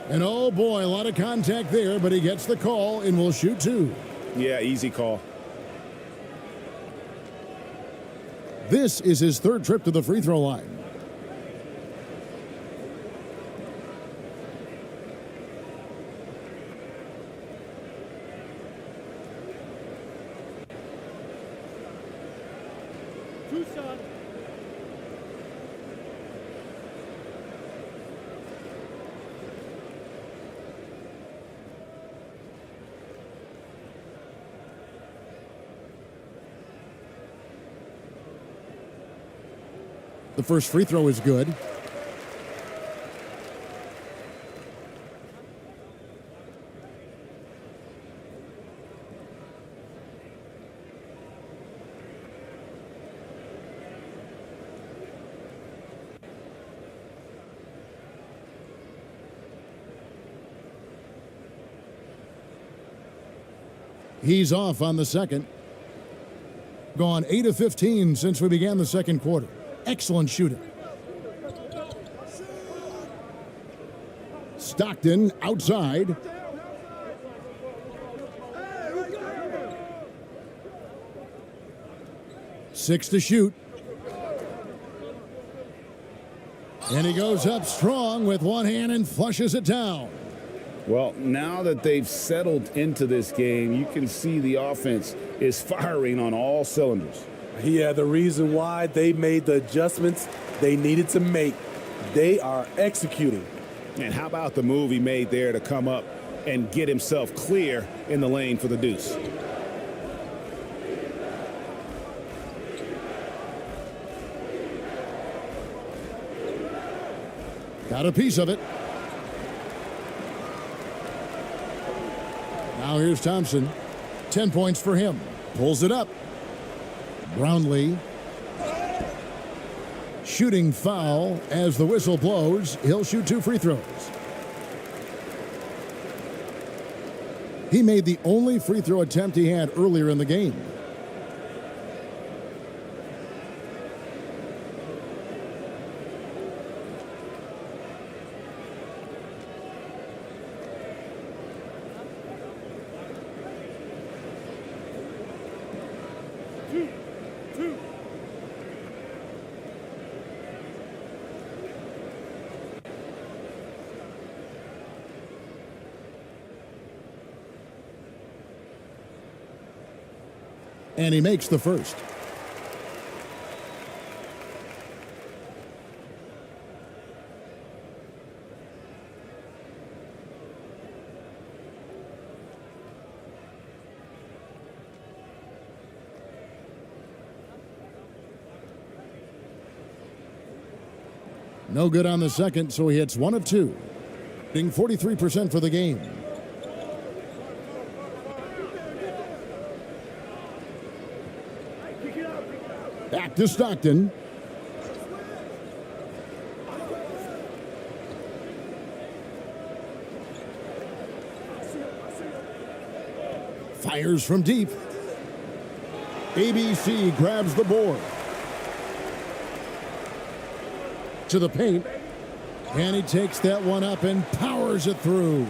And oh boy, a lot of contact there, but he gets the call and will shoot 2. Yeah, easy call. This is his 3rd trip to the free throw line. The first free throw is good. He's off on the second. Gone 8 of 15 since we began the second quarter. Excellent shooting. Stockton outside. Six to shoot. And he goes up strong with one hand and flushes it down. Well, now that they've settled into this game, you can see the offense is firing on all cylinders. Yeah, the reason why they made the adjustments they needed to make. They are executing. And how about the move he made there to come up and get himself clear in the lane for the deuce? Got a piece of it. Now here's Thompson. 10 points for him. Pulls it up. Brownlee. Shooting foul as the whistle blows. He'll shoot 2 free throws. He made the only free throw attempt he had earlier in the game. And he makes the first. No good on the second, so he hits 1 of 2. Hitting 43% for the game. Back to Stockton. Fires from deep. ABC grabs the board. To the paint. And he takes that one up and powers it through.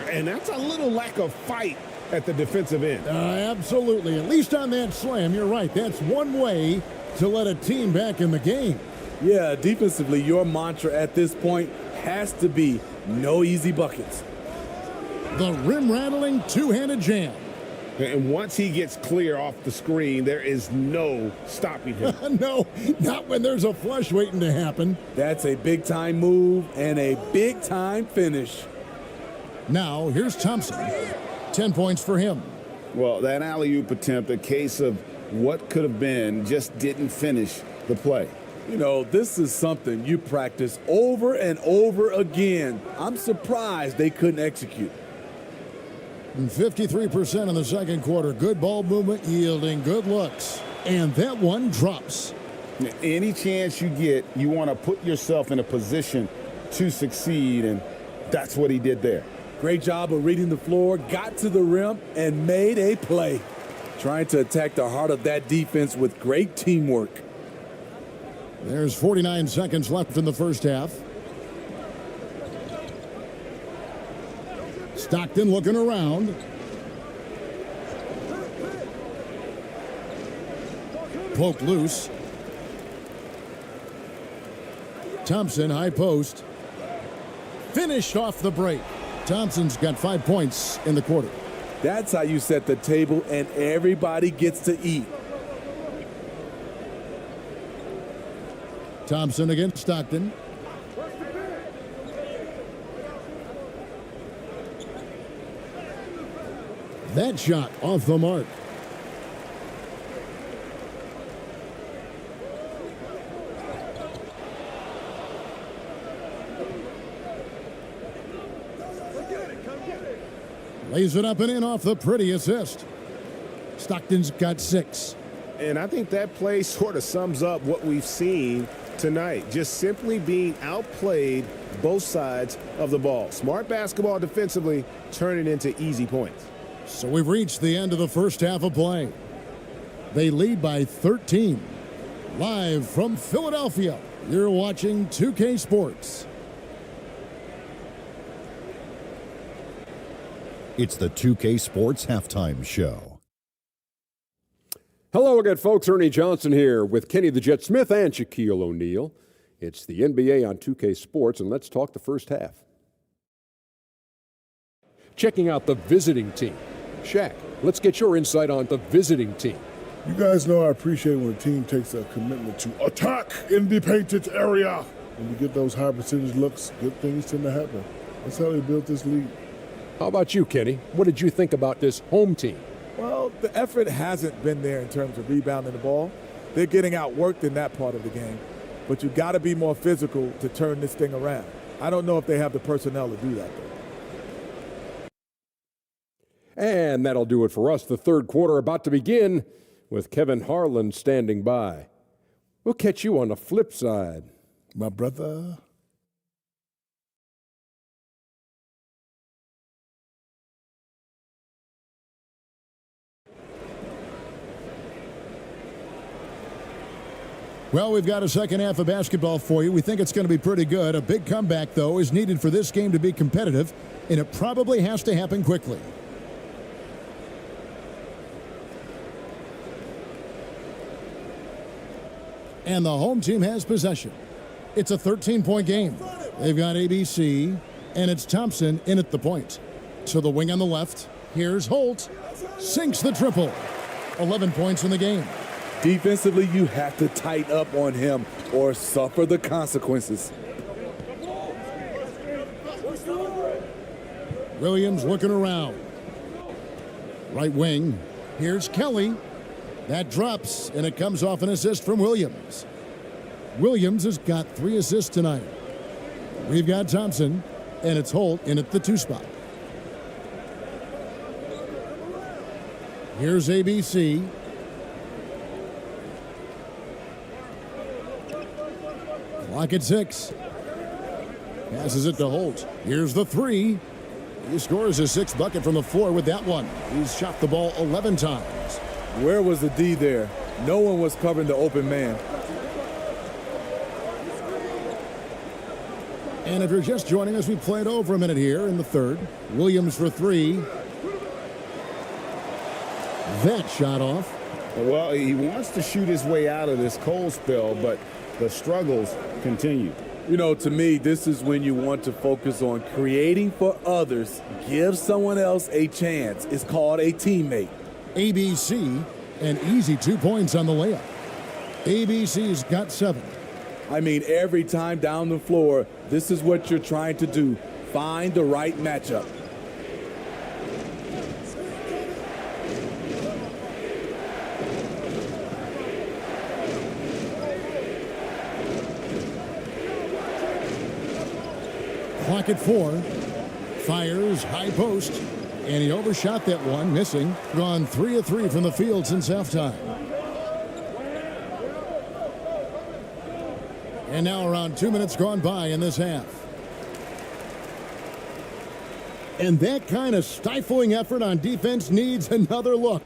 And that's a little lack of fight at the defensive end. Absolutely. At least on that slam, you're right. That's one way to let a team back in the game. Yeah, defensively, your mantra at this point has to be no easy buckets. The rim-rattling two-handed jam. And once he gets clear off the screen, there is no stopping him. No, not when there's a flush waiting to happen. That's a big-time move and a big-time finish. Now, here's Thompson. 10 points for him. Well, that alley-oop attempt, a case of what could have been, just didn't finish the play. You know, this is something you practice over and over again. I'm surprised they couldn't execute. 53% in the second quarter. Good ball movement yielding good looks. And that one drops. Any chance you get, you want to put yourself in a position to succeed, and that's what he did there. Great job of reading the floor, got to the rim, and made a play. Trying to attack the heart of that defense with great teamwork. There's 49 seconds left in the first half. Stockton looking around. Poke loose. Thompson, high post. Finished off the break. Thompson's got 5 points in the quarter. That's how you set the table and everybody gets to eat. Thompson against Stockton. That shot off the mark. Lays it up and in off the pretty assist. Stockton's got 6. And I think that play sort of sums up what we've seen tonight. Just simply being outplayed both sides of the ball. Smart basketball defensively, turning into easy points. So we've reached the end of the first half of play. They lead by 13. Live from Philadelphia, you're watching 2K Sports. It's the 2K Sports Halftime Show. Hello again, folks. Ernie Johnson here with Kenny the Jet Smith and Shaquille O'Neal. It's the NBA on 2K Sports, and let's talk the first half. Checking out the visiting team. Shaq, let's get your insight on the visiting team. You guys know I appreciate when a team takes a commitment to attack in the painted area. When you get those high percentage looks, good things tend to happen. That's how they built this league. How about you, Kenny? What did you think about this home team? Well, the effort hasn't been there in terms of rebounding the ball. They're getting outworked in that part of the game. But you got to be more physical to turn this thing around. I don't know if they have the personnel to do that, though. And that'll do it for us. The third quarter about to begin with Kevin Harlan standing by. We'll catch you on the flip side. My brother. Well, we've got a second half of basketball for you. We think it's going to be pretty good. A big comeback, though, is needed for this game to be competitive, and it probably has to happen quickly. And the home team has possession. It's a 13-point game. They've got ABC, and it's Thompson in at the point. To the wing on the left. Here's Holt. Sinks the triple. 11 points in the game. Defensively, you have to tighten up on him or suffer the consequences. Williams looking around. Right wing. Here's Kelly. That drops, and it comes off an assist from Williams. Williams has got 3 assists tonight. We've got Thompson, and it's Holt in at the 2 spot. Here's ABC. Clock at 6. Passes it to Holt. Here's the 3. He scores his 6th bucket from the floor with that one. He's shot the ball 11 times. Where was the D there? No one was covering the open man. And if you're just joining us, we played over a minute here in the third. Williams for 3. That shot off. Well, he wants to shoot his way out of this cold spell, but the struggles continue. You know, to me, this is when you want to focus on creating for others. Give someone else a chance. It's called a teammate. ABC, an easy 2 points on the layup. ABC's got 7. I mean, every time down the floor, this is what you're trying to do. Find the right matchup. Clock at 4. Fires, high post, and he overshot that one, missing. Gone 3 of 3 from the field since halftime. And now around 2 minutes gone by in this half. And that kind of stifling effort on defense needs another look.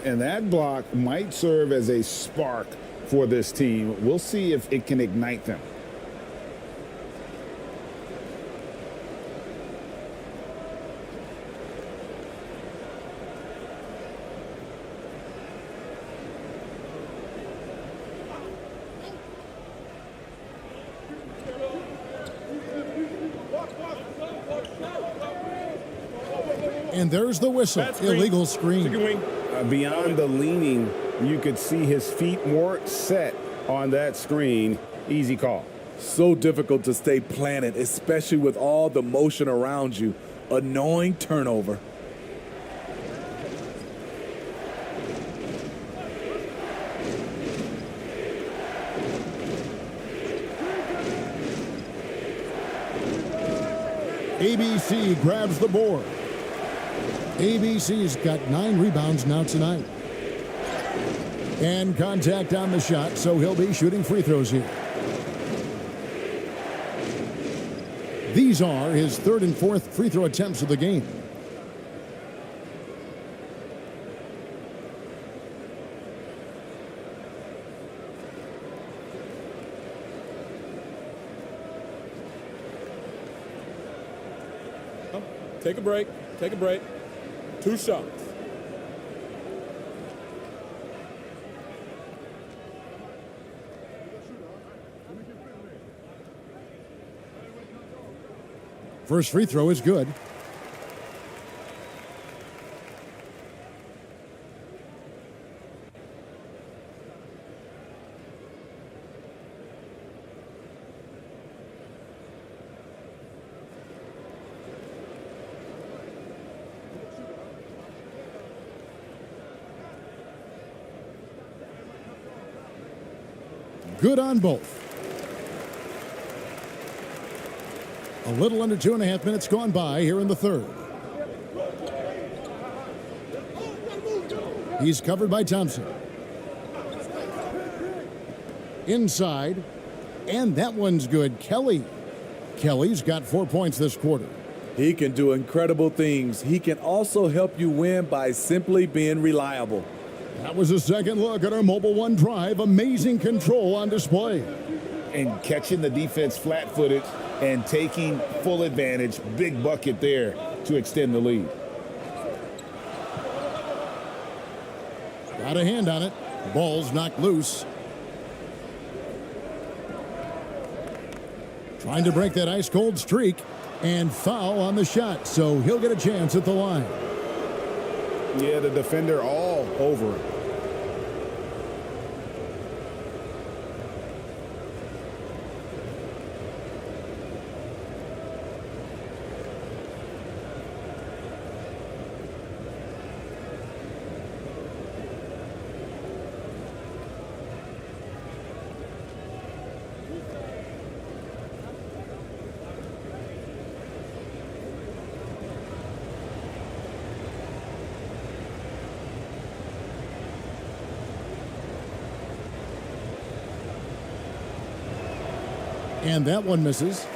And that block might serve as a spark for this team. We'll see if it can ignite them. And there's the whistle. Illegal screen. Beyond the leaning, you could see his feet more set on that screen. Easy call. So difficult to stay planted, especially with all the motion around you. Annoying turnover. ABC grabs the board. ABC's got 9 rebounds now tonight. And contact on the shot, so he'll be shooting free throws here. These are his 3rd and 4th free throw attempts of the game. Take a break. Take a break. 2 shots. First free throw is good. Good on both. A little under 2.5 minutes gone by here in the 3rd. He's covered by Thompson. Inside, and that one's good. Kelly's got 4 points this quarter. He can do incredible things. He can also help you win by simply being reliable. That was a second look at our Mobile One drive. Amazing control on display. And catching the defense flat-footed and taking full advantage. Big bucket there to extend the lead. Got a hand on it. Ball's knocked loose. Trying to break that ice-cold streak. And foul on the shot, so he'll get a chance at the line. Yeah, the defender all over it. And that one misses.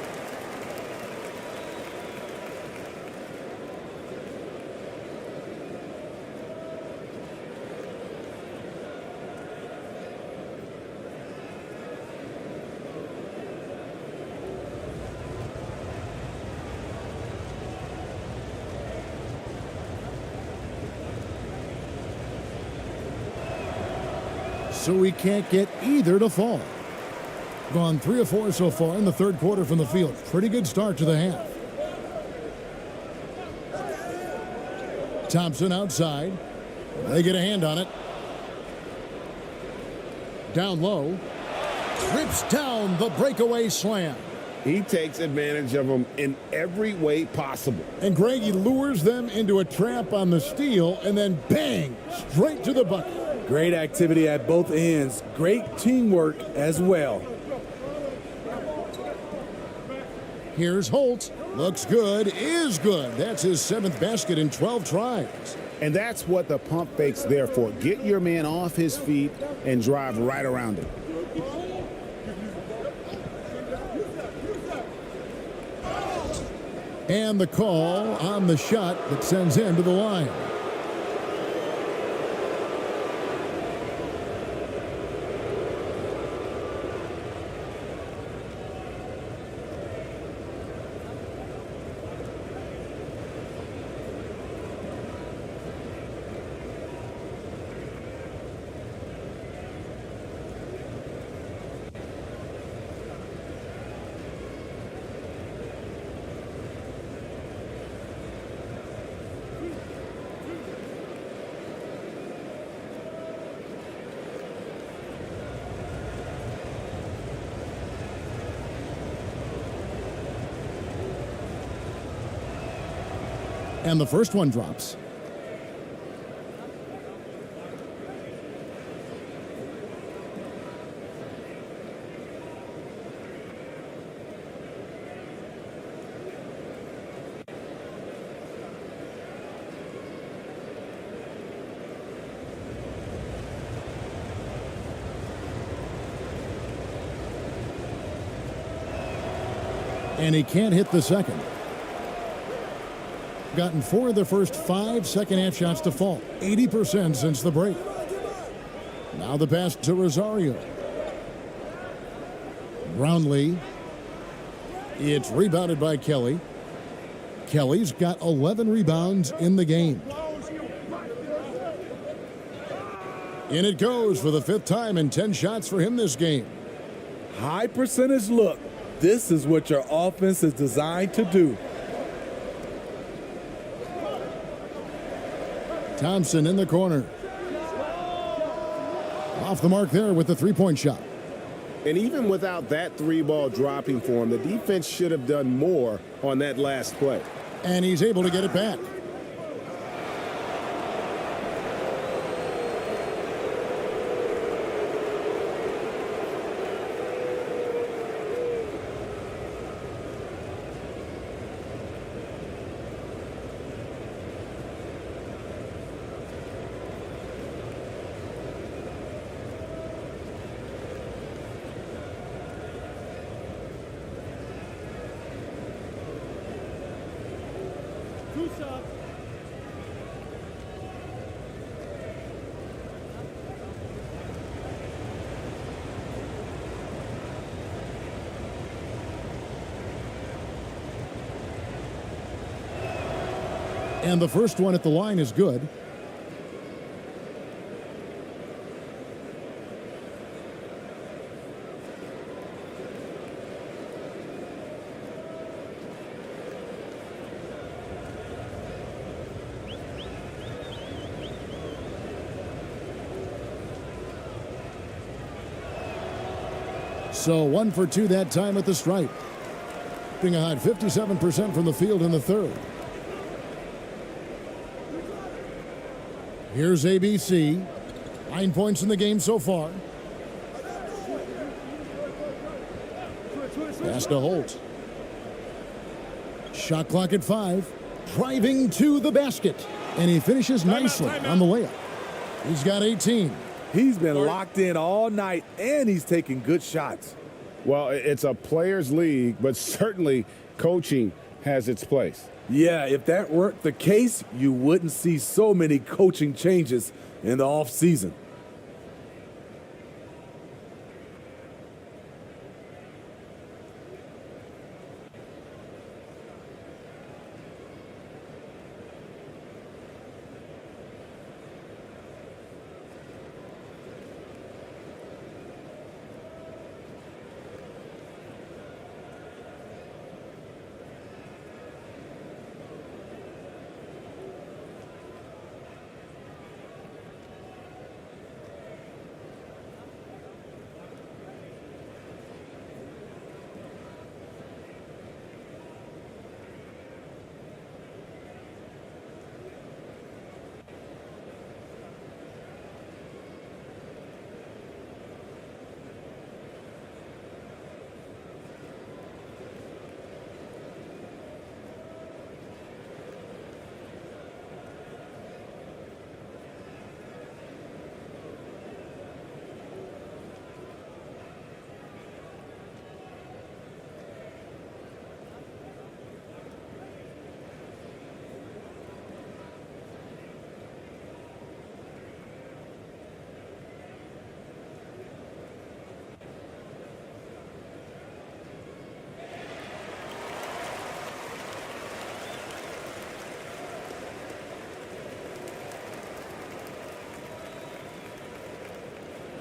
So we can't get either to fall. Gone 3 of 4 so far in the 3rd quarter from the field. Pretty good start to the half. Thompson outside. They get a hand on it. Down low. Rips down the breakaway slam. He takes advantage of them in every way possible. And Greg, he lures them into a trap on the steal and then bang, straight to the bucket. Great activity at both ends. Great teamwork as well. Here's Holt. Looks good, is good. That's his 7th basket in 12 tries. And that's what the pump fake's there for. Get your man off his feet and drive right around him. And the call on the shot that sends him to the line. And the first one drops. And he can't hit the second. Gotten 4 of the first 5 second-half shots to fall. 80% since the break. Now the pass to Rosario. Brownlee. It's rebounded by Kelly. Kelly's got 11 rebounds in the game. In it goes for the 5th time and 10 shots for him this game. High percentage look. This is what your offense is designed to do. Thompson in the corner. Off the mark there with the 3-point shot. And even without that 3-ball dropping for him, the defense should have done more on that last play. And he's able to get it back. And the first one at the line is good. So 1 for 2 that time at the stripe. Being a hot 57% from the field in the third. Here's ABC. 9 points in the game so far. Pass to Holt. Shot clock at 5. Driving to the basket. And he finishes nicely on the layup. He's got 18. He's been locked in all night, and he's taking good shots. Well, it's a players' league, but certainly coaching has its place. Yeah, if that weren't the case, you wouldn't see so many coaching changes in the offseason.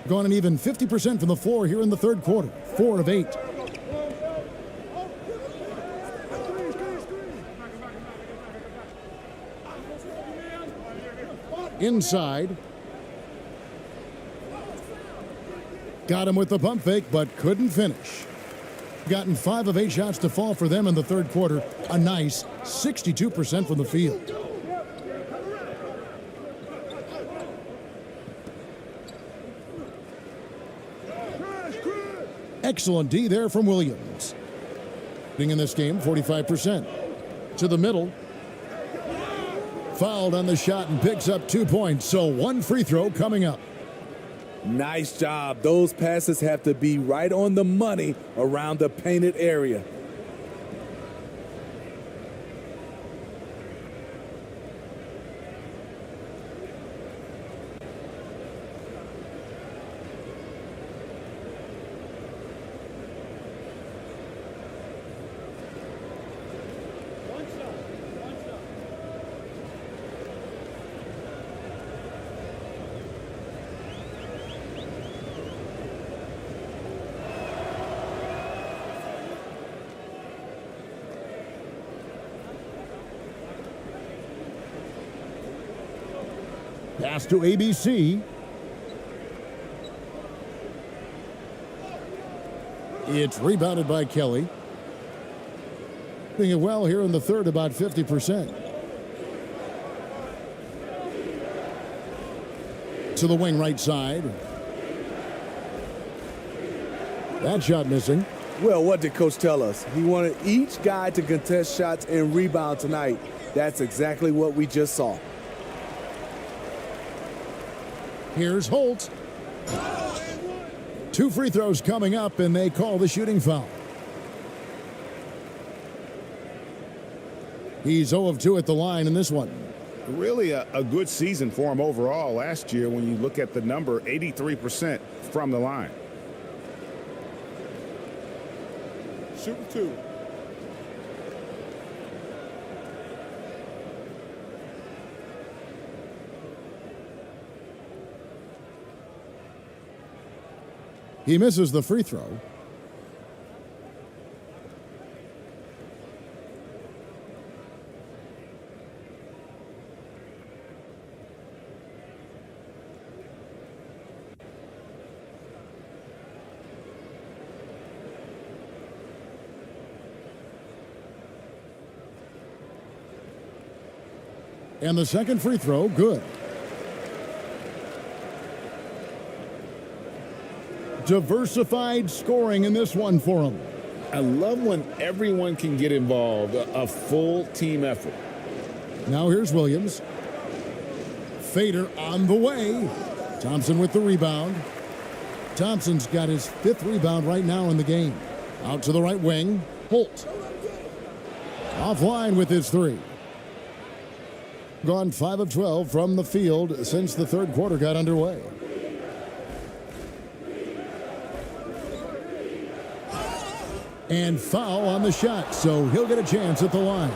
Gone an even 50% from the floor here in the third quarter. 4 of 8. Inside. Got him with the pump fake, but couldn't finish. Gotten 5 of 8 shots to fall for them in the third quarter. A nice 62% from the field. Excellent D there from Williams. Being in this game, 45%. To the middle. Fouled on the shot and picks up 2 points, so 1 free throw coming up. Nice job. Those passes have to be right on the money around the painted area. Pass to ABC. It's rebounded by Kelly. Doing it well here in the third, about 50%. To the wing right side. That shot missing. Well, what did Coach tell us? He wanted each guy to contest shots and rebound tonight. That's exactly what we just saw. Here's Holt. 2 free throws coming up, and they call the shooting foul. He's 0 of 2 at the line in this one. Really a good season for him overall last year when you look at the number, 83% from the line. Shooting 2. He misses the free throw. And the second free throw, good. Diversified scoring in this one for him. I love when everyone can get involved, a full team effort. Now here's Williams. Fader on the way. Thompson with the rebound. Thompson's got his 5th rebound right now in the game. Out to the right wing. Holt. Offline with his 3. Gone 5 of 12 from the field since the third quarter got underway. And foul on the shot, so he'll get a chance at the line.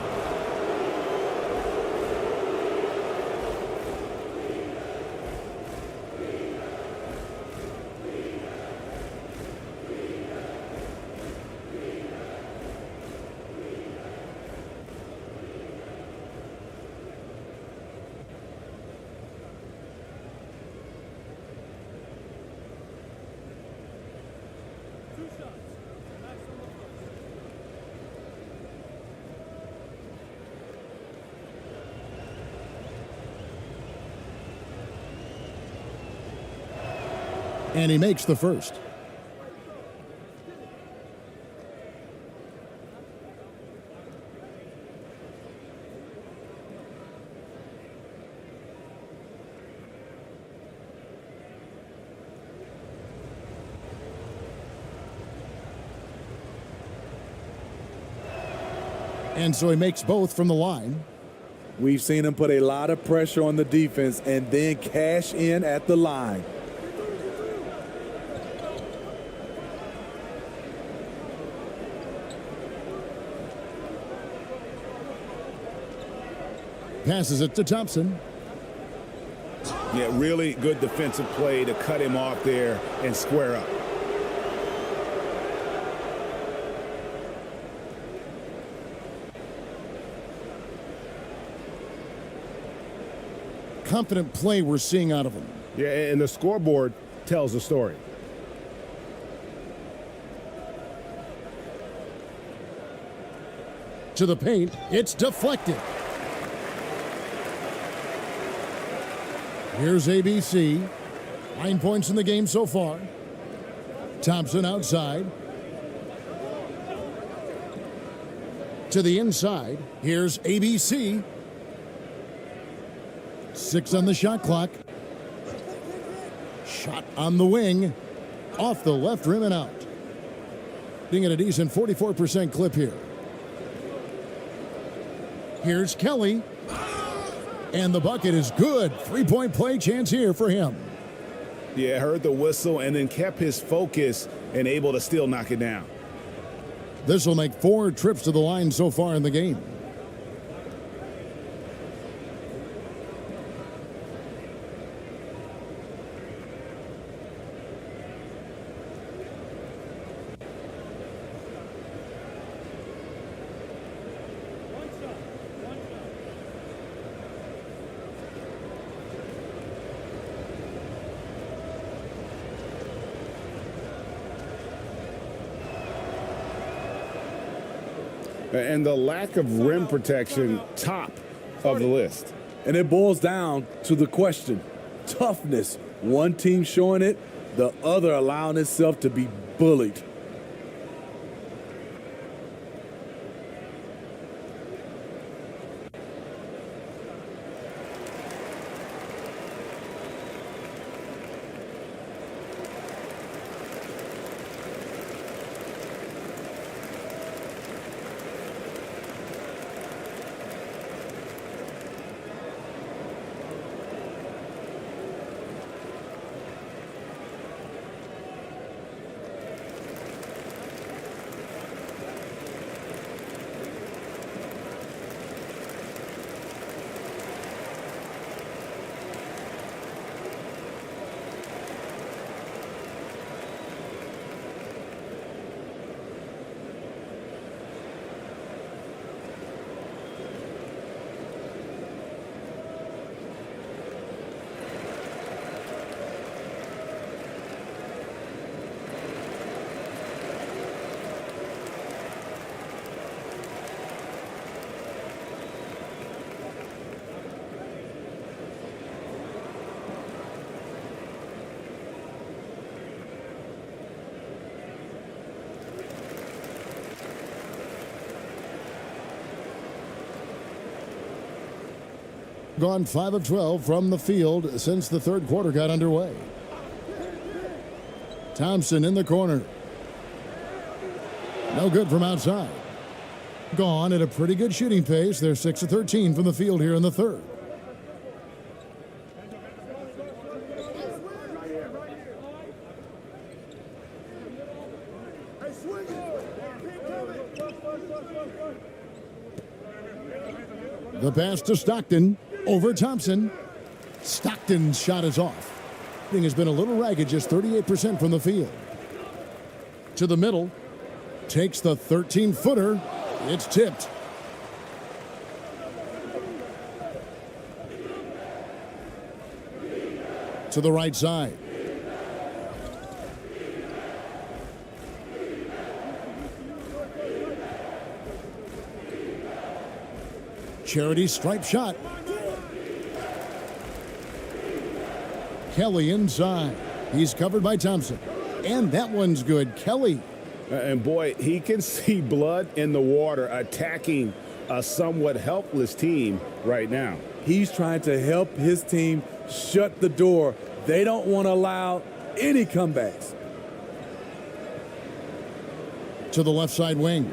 And he makes the first. And so he makes both from the line. We've seen him put a lot of pressure on the defense and then cash in at the line. Passes it to Thompson. Yeah, really good defensive play to cut him off there and square up. Confident play we're seeing out of him. Yeah, and the scoreboard tells the story. To the paint, it's deflected. Here's ABC. 9 points in the game so far. Thompson outside. To the inside. Here's ABC. 6 on the shot clock. Shot on the wing. Off the left rim and out. Being at a decent 44% clip here. Here's Kelly. And the bucket is good. 3-point play chance here for him. Yeah, heard the whistle and then kept his focus and able to still knock it down. This will make 4 trips to the line so far in the game. And the lack of rim protection, top of the list. And it boils down to the question, toughness. One team showing it, the other allowing itself to be bullied. Gone 5 of 12 from the field since the third quarter got underway. Thompson in the corner. No good from outside. Gone at a pretty good shooting pace. They're 6 of 13 from the field here in the third. The pass to Stockton. Over Thompson. Stockton's shot is off. Thing has been a little ragged, just 38% from the field. To the middle. Takes the 13-footer. It's tipped. To the right side. Charity stripe shot. Kelly inside. He's covered by Thompson. And that one's good. Kelly. And boy, he can see blood in the water attacking a somewhat helpless team right now. He's trying to help his team shut the door. They don't want to allow any comebacks. To the left side wing.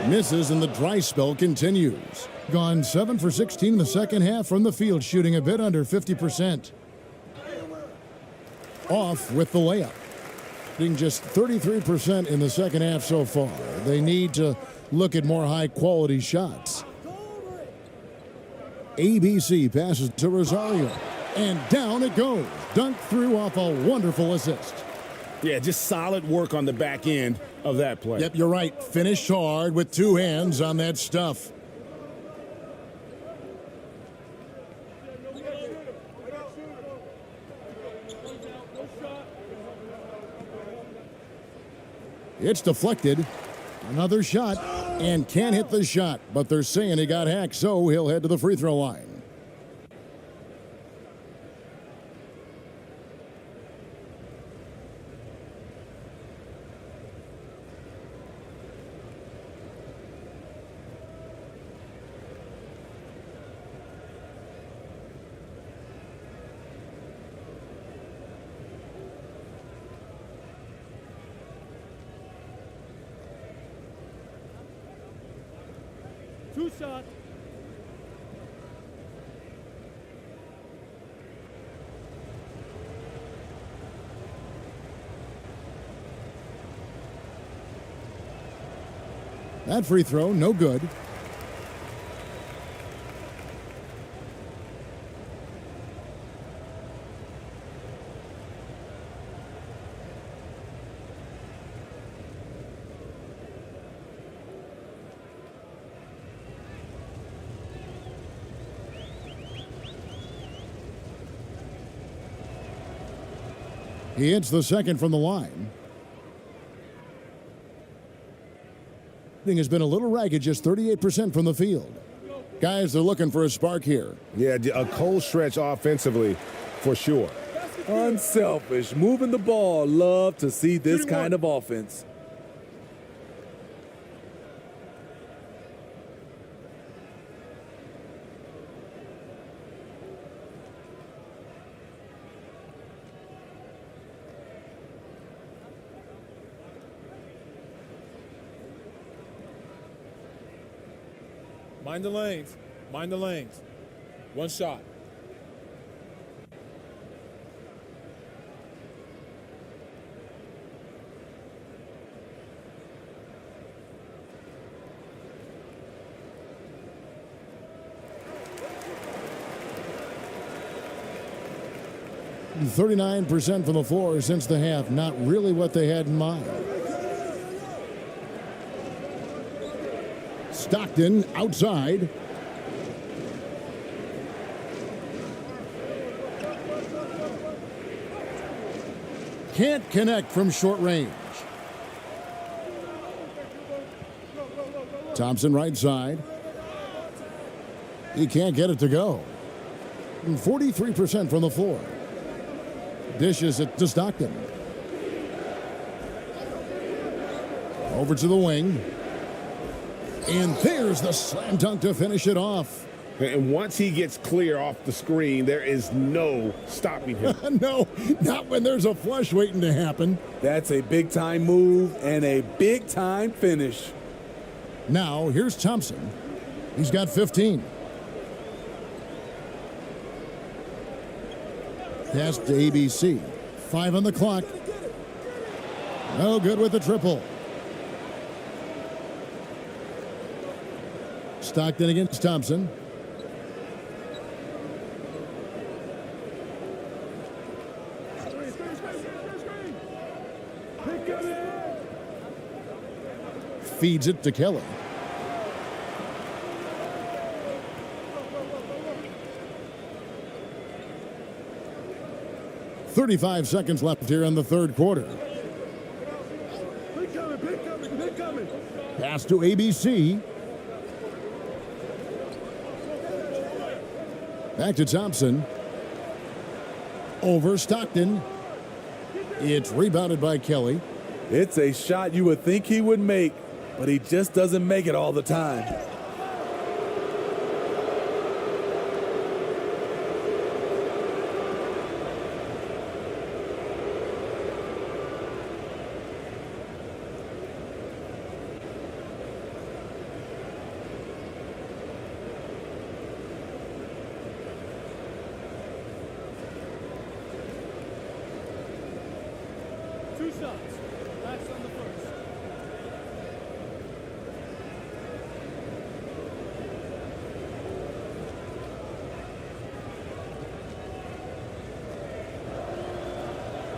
Misses and the dry spell continues. Gone 7 for 16 in the second half from the field, shooting a bit under 50%. Off with the layup. Being just 33% in the second half so far. They need to look at more high-quality shots. ABC passes to Rosario, and down it goes. Dunked through off a wonderful assist. Yeah, just solid work on the back end of that play. Yep, you're right. Finished hard with two hands on that stuff. It's deflected. Another shot, and can't hit the shot, but they're saying he got hacked, so he'll head to the free throw line. Two shots. That free throw, no good. He hits the second from the line. Shooting has been a little ragged, just 38% from the field. Guys, they're looking for a spark here. Yeah, a cold stretch offensively for sure. Unselfish, moving the ball. Love to see this kind of offense. Mind the lanes. Mind the lanes. One shot. And 39% from the floor since the half. Not really what they had in mind. Stockton outside. Can't connect from short range. Thompson right side. He can't get it to go. 43% from the floor. Dishes it to Stockton. Over to the wing. And there's the slam dunk to finish it off. And once he gets clear off the screen, there is no stopping him. No, not when there's a flush waiting to happen. That's a big-time move and a big-time finish. Now, here's Thompson. He's got 15. Pass to ABC. 5 on the clock. No good with the triple. Stockton against Thompson. Feeds it to Kelly. "35 seconds left here in the third quarter. Pass to ABC. Back to Thompson. Over Stockton. It's rebounded by Kelly. It's a shot you would think he would make, but he just doesn't make it all the time. Two shots. That's on the first.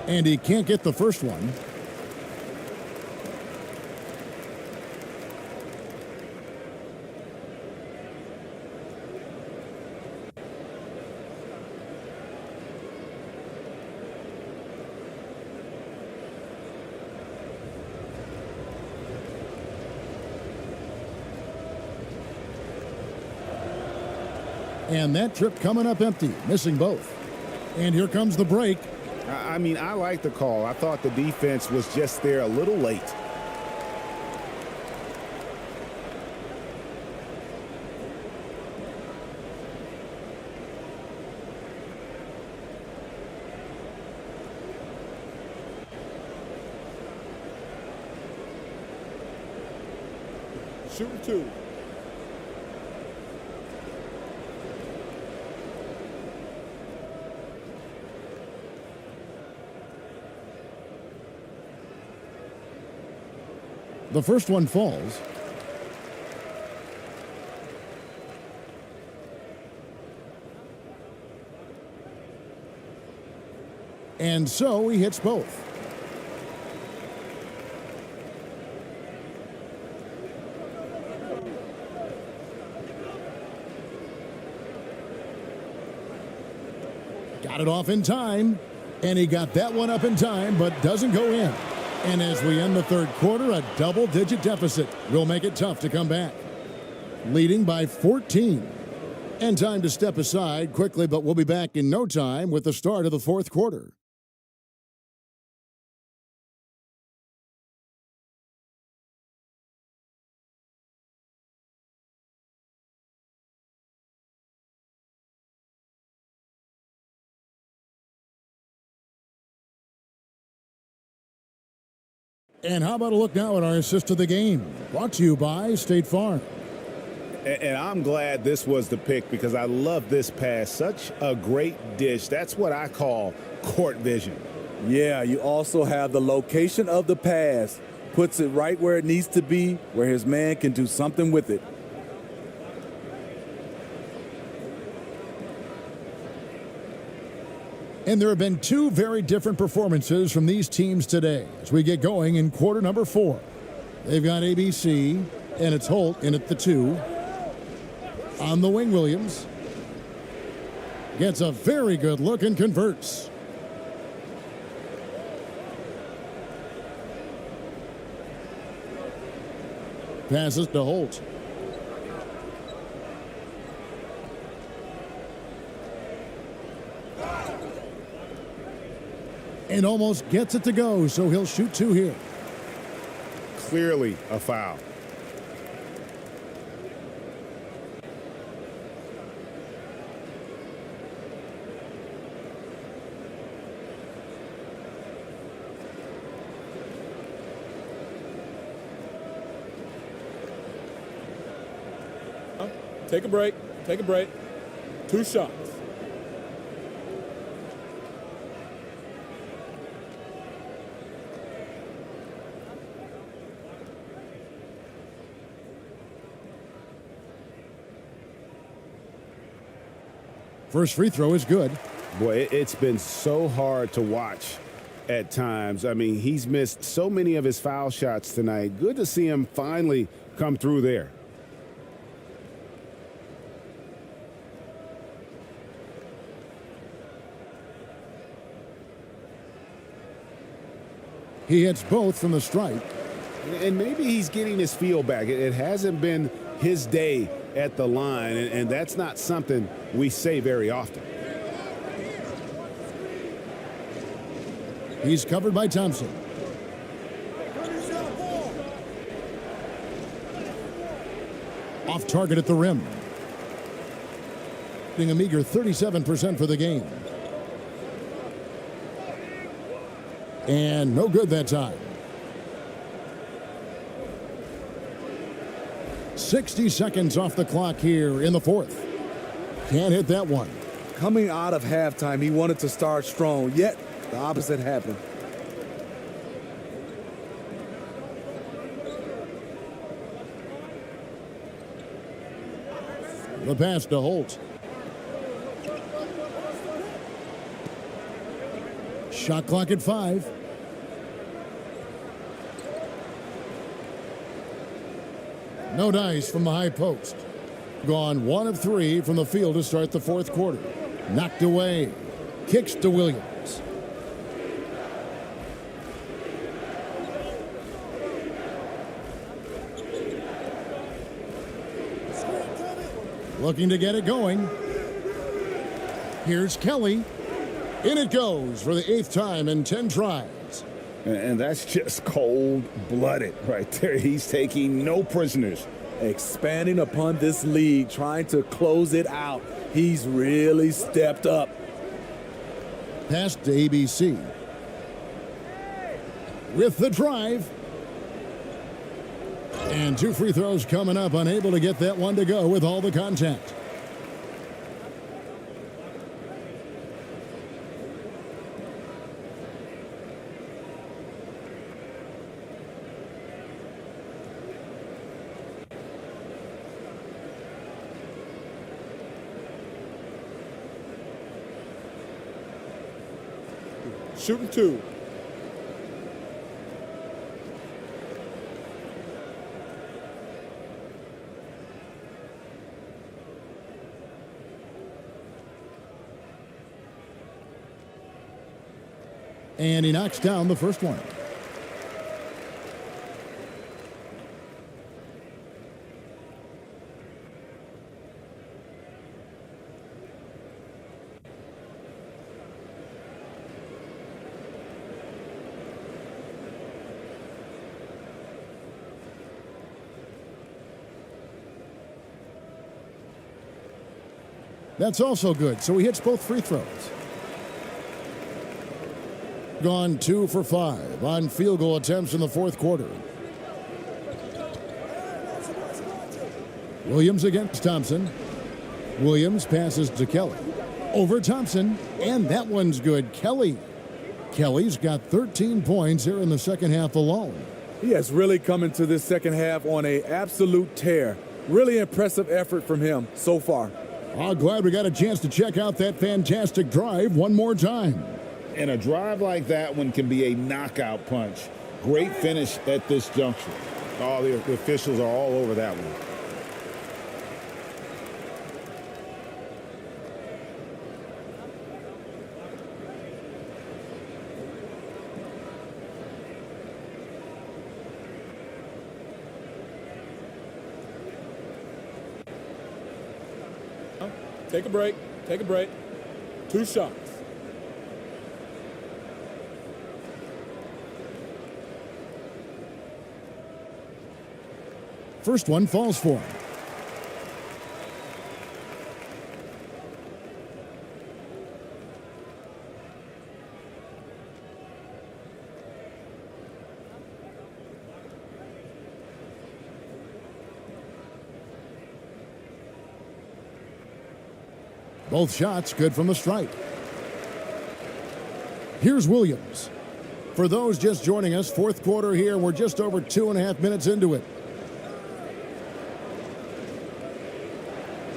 And he can't get the first one. And that trip coming up empty, missing both. And here comes the break. I mean, I like the call. I thought the defense was just there a little late. Shooting 2. The first one falls. And so he hits both. Got it off in time, and he got that one up in time, but doesn't go in. And as we end the third quarter, a double-digit deficit will make it tough to come back. Leading by 14. And time to step aside quickly, but we'll be back in no time with the start of the fourth quarter. And how about a look now at our assist of the game? Brought to you by State Farm. And I'm glad this was the pick because I love this pass. Such a great dish. That's what I call court vision. Yeah, you also have the location of the pass. Puts it right where it needs to be, where his man can do something with it. And there have been two very different performances from these teams today as we get going in quarter number 4. They've got ABC, and it's Holt in at the 2. On the wing, Williams gets a very good look and converts. Passes to Holt. And almost gets it to go, so he'll shoot 2 here. Clearly a foul. Take a break. Take a break. 2 shots. First free throw is good. Boy, it's been so hard to watch at times. I mean, he's missed so many of his foul shots tonight. Good to see him finally come through there. He hits both from the stripe. And maybe he's getting his feel back. It hasn't been his day at the line, and that's not something we say very often. He's covered by Thompson. Off target at the rim. Getting a meager 37% for the game. And no good that time. 60 seconds off the clock here in the fourth. Can't hit that one. Coming out of halftime, he wanted to start strong, yet the opposite happened. The pass to Holt. Shot clock at 5. No dice from the high post. Gone 1 of 3 from the field to start the fourth quarter. Knocked away. Kicks to Williams. Looking to get it going. Here's Kelly. In it goes for the 8th time in 10 tries. And that's just cold-blooded right there. He's taking no prisoners. Expanding upon this lead, trying to close it out. He's really stepped up. Pass to ABC. With the drive. And 2 free throws coming up, unable to get that one to go with all the contact. Shooting 2. And he knocks down the first one. That's also good, so he hits both free throws. Gone 2 for 5 on field goal attempts in the fourth quarter. Williams against Thompson. Williams passes to Kelly. Over Thompson, and that one's good. Kelly's got 13 points here in the second half alone. He has really come into this second half on an absolute tear. Really impressive effort from him so far. Oh, glad we got a chance to check out that fantastic drive one more time. And a drive like that one can be a knockout punch. Great finish at this juncture. Oh, the officials are all over that one. Take a break. Take a break. 2 shots. First one falls for him. Both shots good from the stripe. Here's Williams. For those just joining us, fourth quarter here, we're just over 2.5 minutes into it.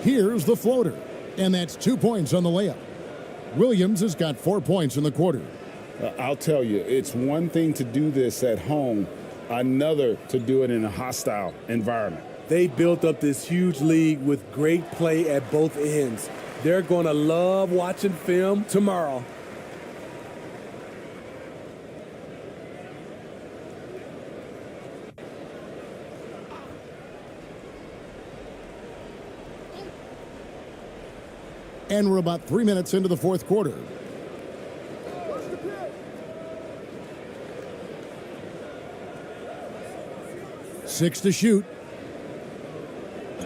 Here's the floater, and that's 2 points on the layup. Williams has got 4 points in the quarter. I'll tell you, it's one thing to do this at home, another to do it in a hostile environment. They built up this huge lead with great play at both ends. They're going to love watching film tomorrow. And we're about 3 minutes into the fourth quarter. Six to shoot.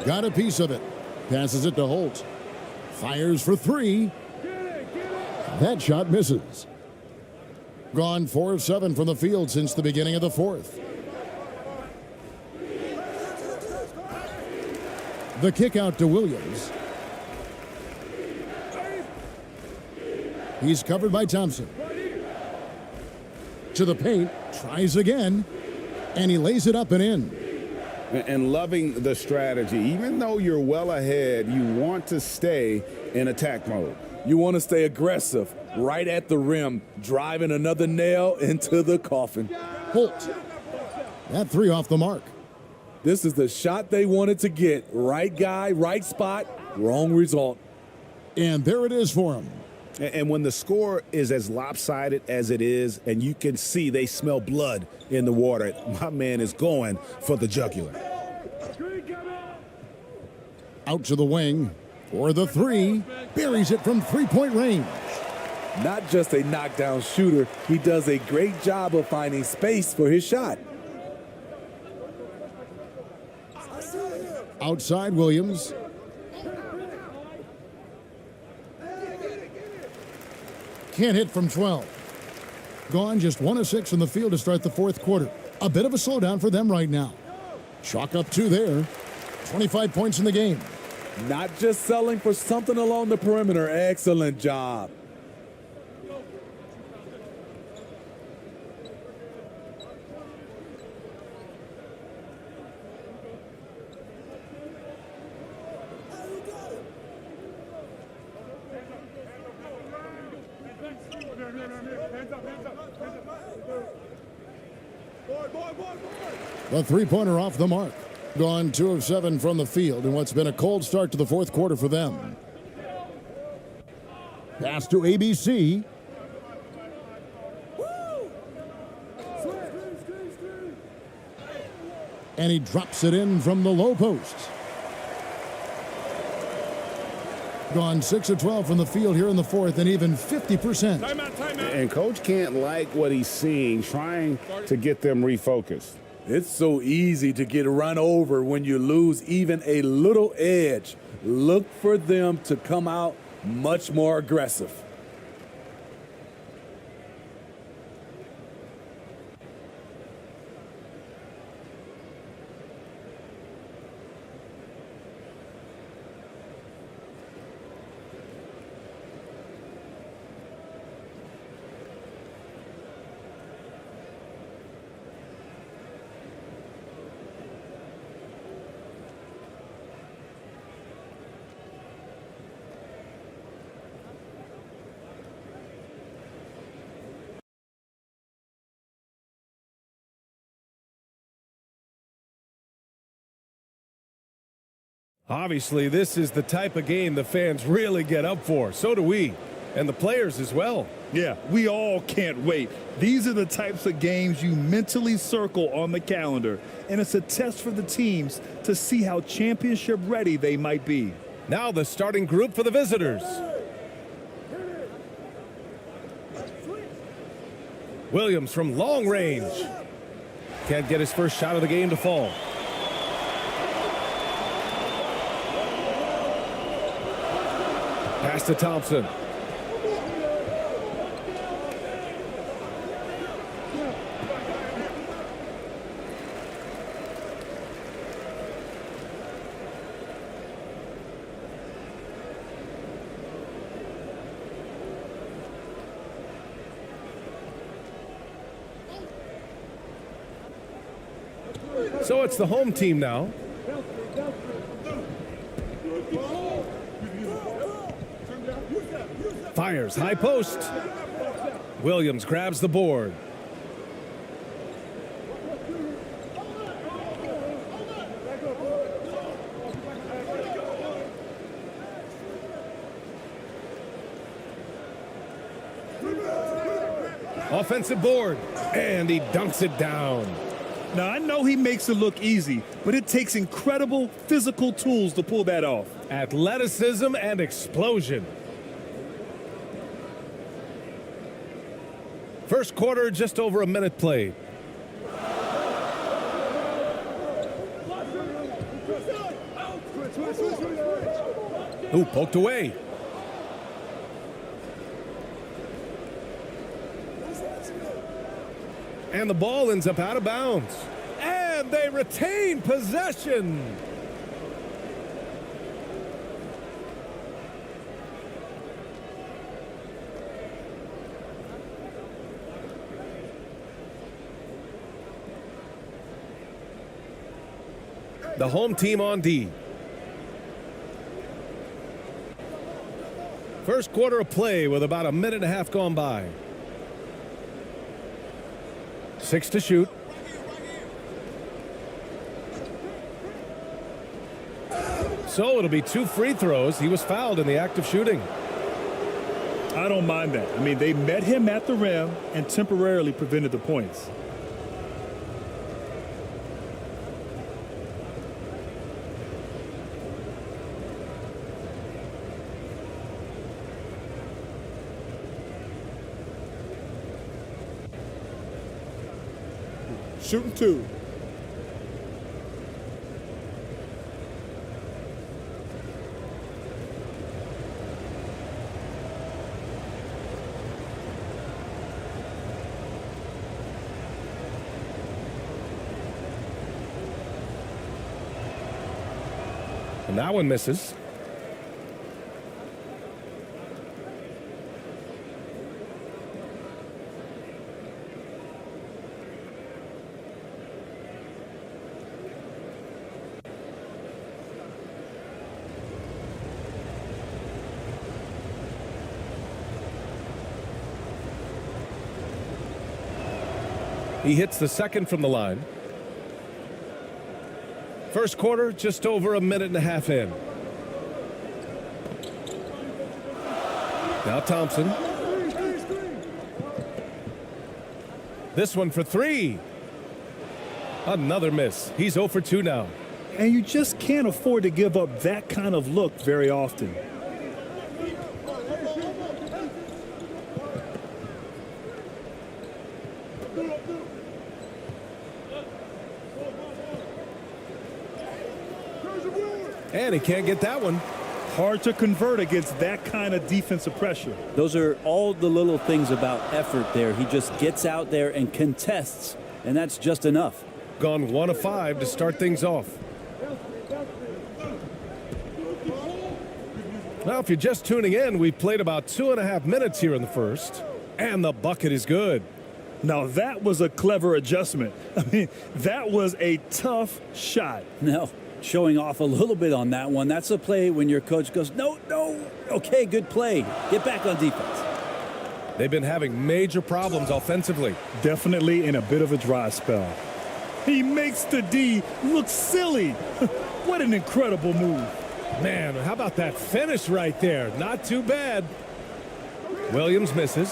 Got a piece of it. Passes it to Holt. Fires for 3. That shot misses. Gone 4 of 7 from the field since the beginning of the fourth. The kick out to Williams. He's covered by Thompson. To the paint, tries again, and he lays it up and in. And loving the strategy. Even though you're well ahead, you want to stay in attack mode. You want to stay aggressive, right at the rim, driving another nail into the coffin. Holt. That three off the mark. This is the shot they wanted to get. Right guy, right spot, wrong result. And there it is for him. And when the score is as lopsided as it is, and you can see they smell blood in the water, my man is going for the jugular. Out to the wing for the three. Buries it from three-point range. Not just a knockdown shooter, he does a great job of finding space for his shot. Outside Williams. Can't hit from 12. Gone just 1 of 6 in the field to start the fourth quarter. A bit of a slowdown for them right now. Chalk up 2 there. 25 points in the game. Not just selling for something along the perimeter. Excellent job. The three-pointer off the mark. Gone 2 of 7 from the field in what's been a cold start to the fourth quarter for them. Pass to ABC. And he drops it in from the low post. Gone 6 of 12 from the field here in the fourth, and even 50%. And coach can't like what he's seeing, trying to get them refocused. It's so easy to get run over when you lose even a little edge. Look for them to come out much more aggressive. Obviously, this is the type of game the fans really get up for. So do we, and the players as well. Yeah, we all can't wait. These are the types of games you mentally circle on the calendar, and it's a test for the teams to see how championship ready they might be. Now the starting group for the visitors. Williams from long range. Can't get his first shot of the game to fall. Pass to Thompson. So it's the home team now. Fires high post. Williams grabs the board. Offensive board, and he dunks it down. Now, I know he makes it look easy, but it takes incredible physical tools to pull that off. Athleticism and explosion. First quarter, just over a minute played. Ooh, poked away. And the ball ends up out of bounds. And they retain possession. The home team on D. First quarter of play with about a minute and a half gone by. 6 to shoot. So it'll be 2 free throws. He was fouled in the act of shooting. I don't mind that. I mean, they met him at the rim and temporarily prevented the points. Shooting 2. And that one misses. He hits the second from the line. First quarter, just over a minute and a half in. Now Thompson. This one for 3. Another miss. He's 0 for 2 now. And you just can't afford to give up that kind of look very often. And he can't get that one. Hard to convert against that kind of defensive pressure. Those are all the little things about effort there. He just gets out there and contests, and that's just enough. Gone 1 of 5 to start things off. Now, if you're just tuning in, we've played about 2.5 minutes here in the first, and the bucket is good. Now, that was a clever adjustment. I mean, that was a tough shot. No. Showing off a little bit on that one. That's a play when your coach goes, no, okay, good play. Get back on defense. They've been having major problems offensively. Definitely in a bit of a dry spell. He makes the D look silly. What an incredible move. Man, how about that finish right there? Not too bad. Williams misses.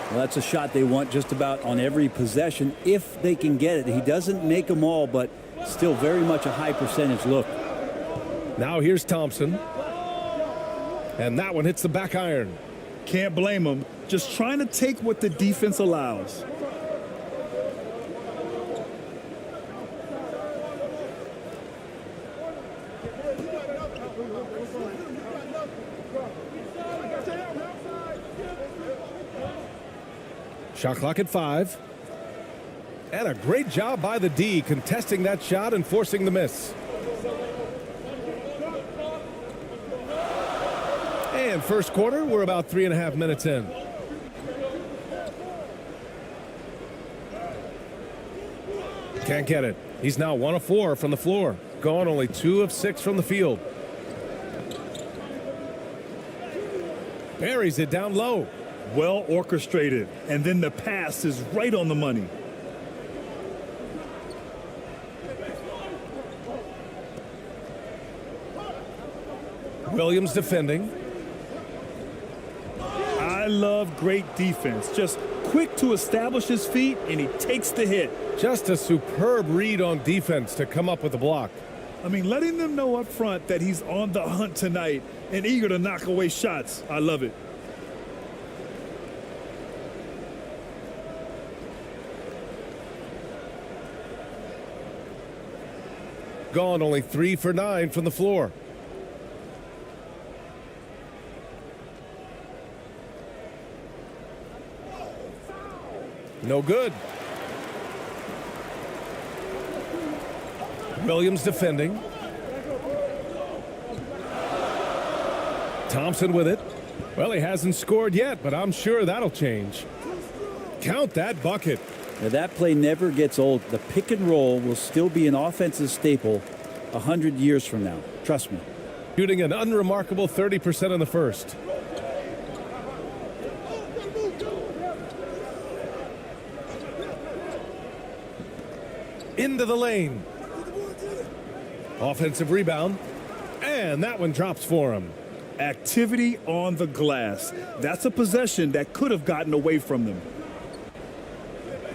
Well, that's a shot they want just about on every possession if they can get it. He doesn't make them all, but still very much a high percentage look. Now here's Thompson. And that one hits the back iron. Can't blame him. Just trying to take what the defense allows. Shot clock at 5. And a great job by the D contesting that shot and forcing the miss. And first quarter, we're about 3.5 minutes in. Can't get it. He's now 1 of 4 from the floor. Gone only 2 of 6 from the field. Buries it down low. Well orchestrated. And then the pass is right on the money. Williams defending. I love great defense. Just quick to establish his feet, and he takes the hit. Just a superb read on defense to come up with the block. I mean, letting them know up front that he's on the hunt tonight and eager to knock away shots. I love it. Gone only 3 for 9 from the floor. No good. Williams defending. Thompson with it. Well, he hasn't scored yet, but I'm sure that'll change. Count that bucket. Now, that play never gets old. The pick and roll will still be an offensive staple 100 years from now. Trust me. Shooting an unremarkable 30% in the first. into the lane. Offensive rebound, and that one drops for him. Activity on the glass. That's a possession that could have gotten away from them.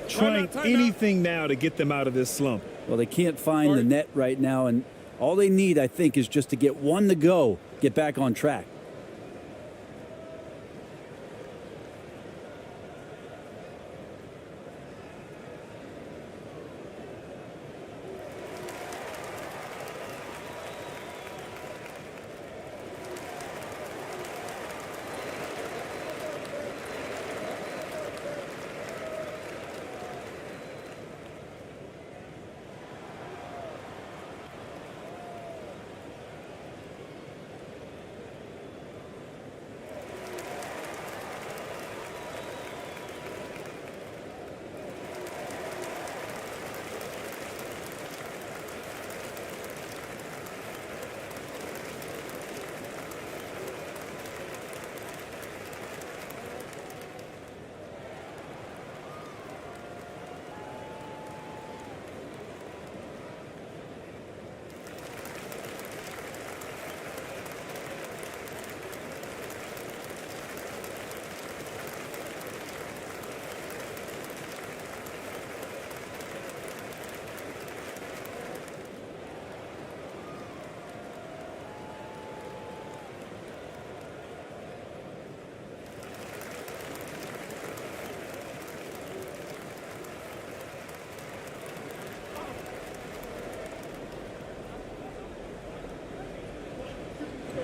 Trying anything now to get them out of this slump. Well, they can't find the net right now, and all they need, I think, is just to get one to go, get back on track.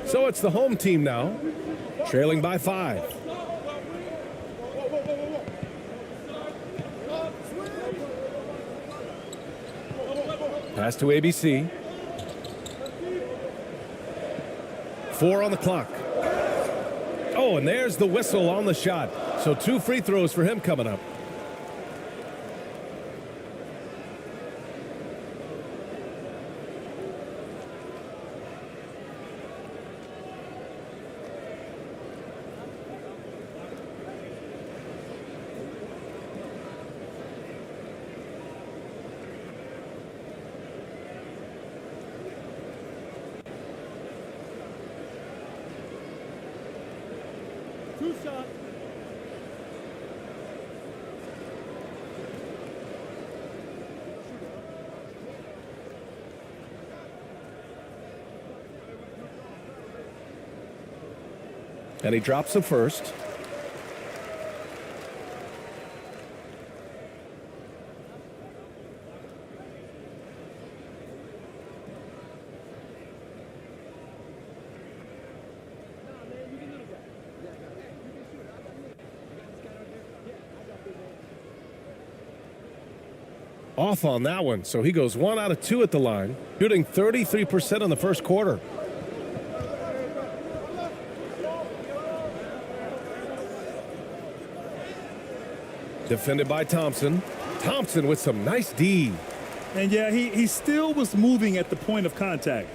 So it's the home team now, trailing by 5. Pass to ABC. 4 on the clock. Oh, and there's the whistle on the shot. So 2 free throws for him coming up. And he drops the first. Off on that one, so he goes 1 out of 2 at the line, shooting 33% in the first quarter. Defended by Thompson. Thompson with some nice D. And yeah, he still was moving at the point of contact.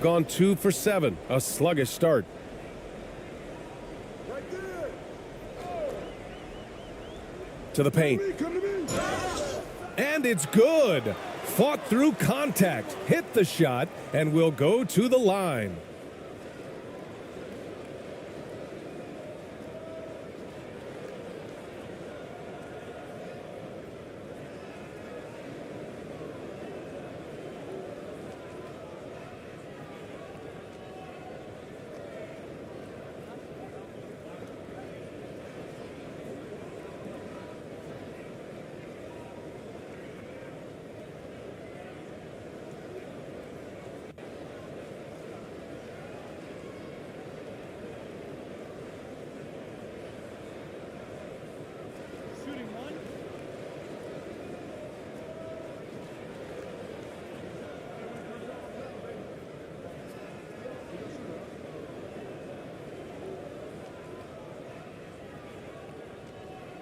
Gone 2 for 7. A sluggish start. To the paint. And it's good. Fought through contact. Hit the shot and will go to the line.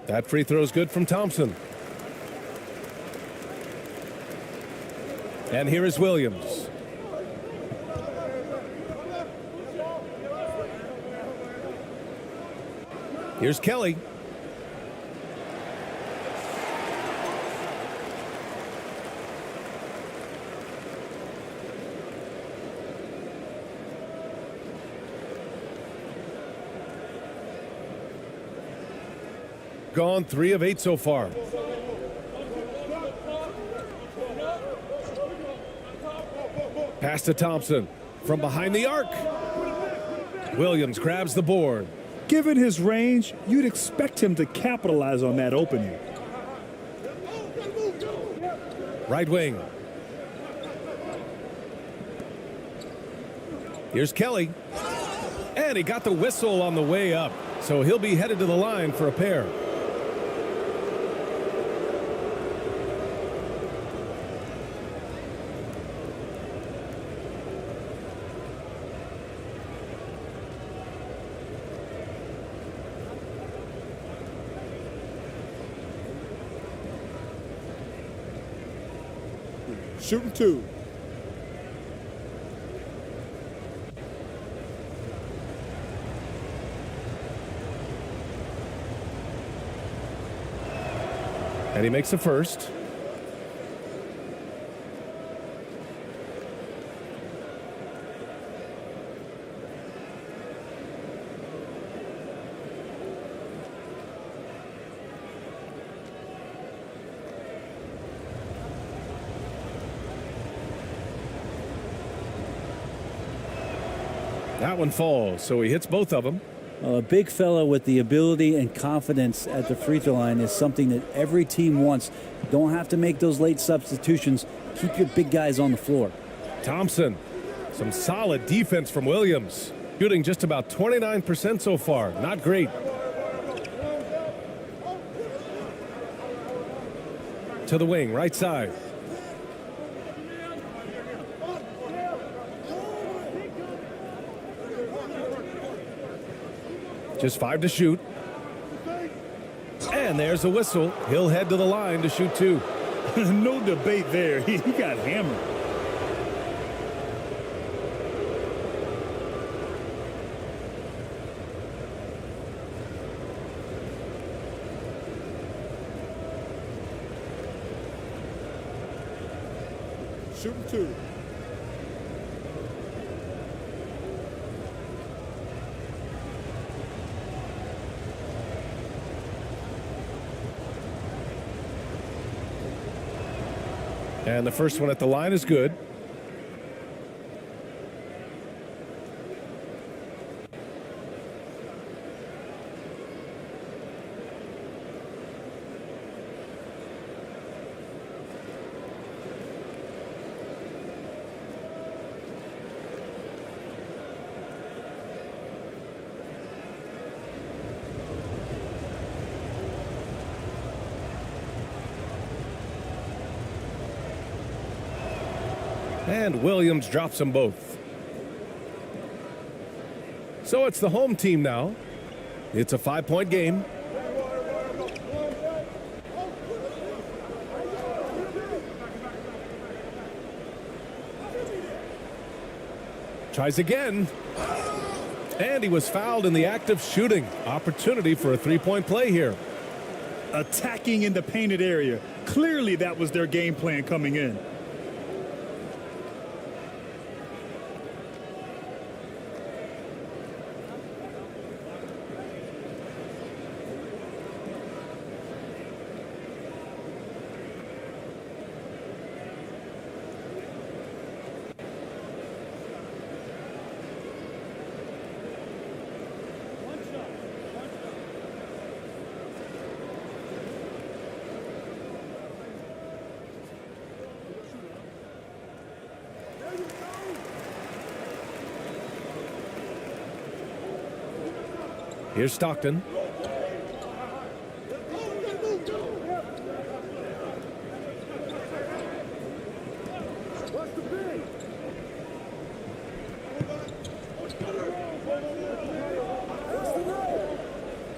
That free throw is good from Thompson. And here is Williams. Here's Kelly. gone 3 of 8 so far. Pass to Thompson from behind the arc. Williams grabs the board. Given his range, you'd expect him to capitalize on that opening. Right wing. Here's Kelly. And he got the whistle on the way up. So he'll be headed to the line for a pair. Shooting 2. And he makes the first. That one falls, so he hits both of them. A big fella with the ability and confidence at the free throw line is something that every team wants. Don't have to make those late substitutions. Keep your big guys on the floor. Thompson, some solid defense from Williams. Shooting just about 29% so far. Not great. To the wing, right side. Just 5 to shoot. And there's a whistle. He'll head to the line to shoot 2. No debate there. He got hammered. Shooting 2. And the first one at the line is good. And Williams drops them both. So it's the home team now. It's a 5-point game. Tries again. And he was fouled in the act of shooting. Opportunity for a 3-point play here. Attacking in the painted area. Clearly that was their game plan coming in. Here's Stockton.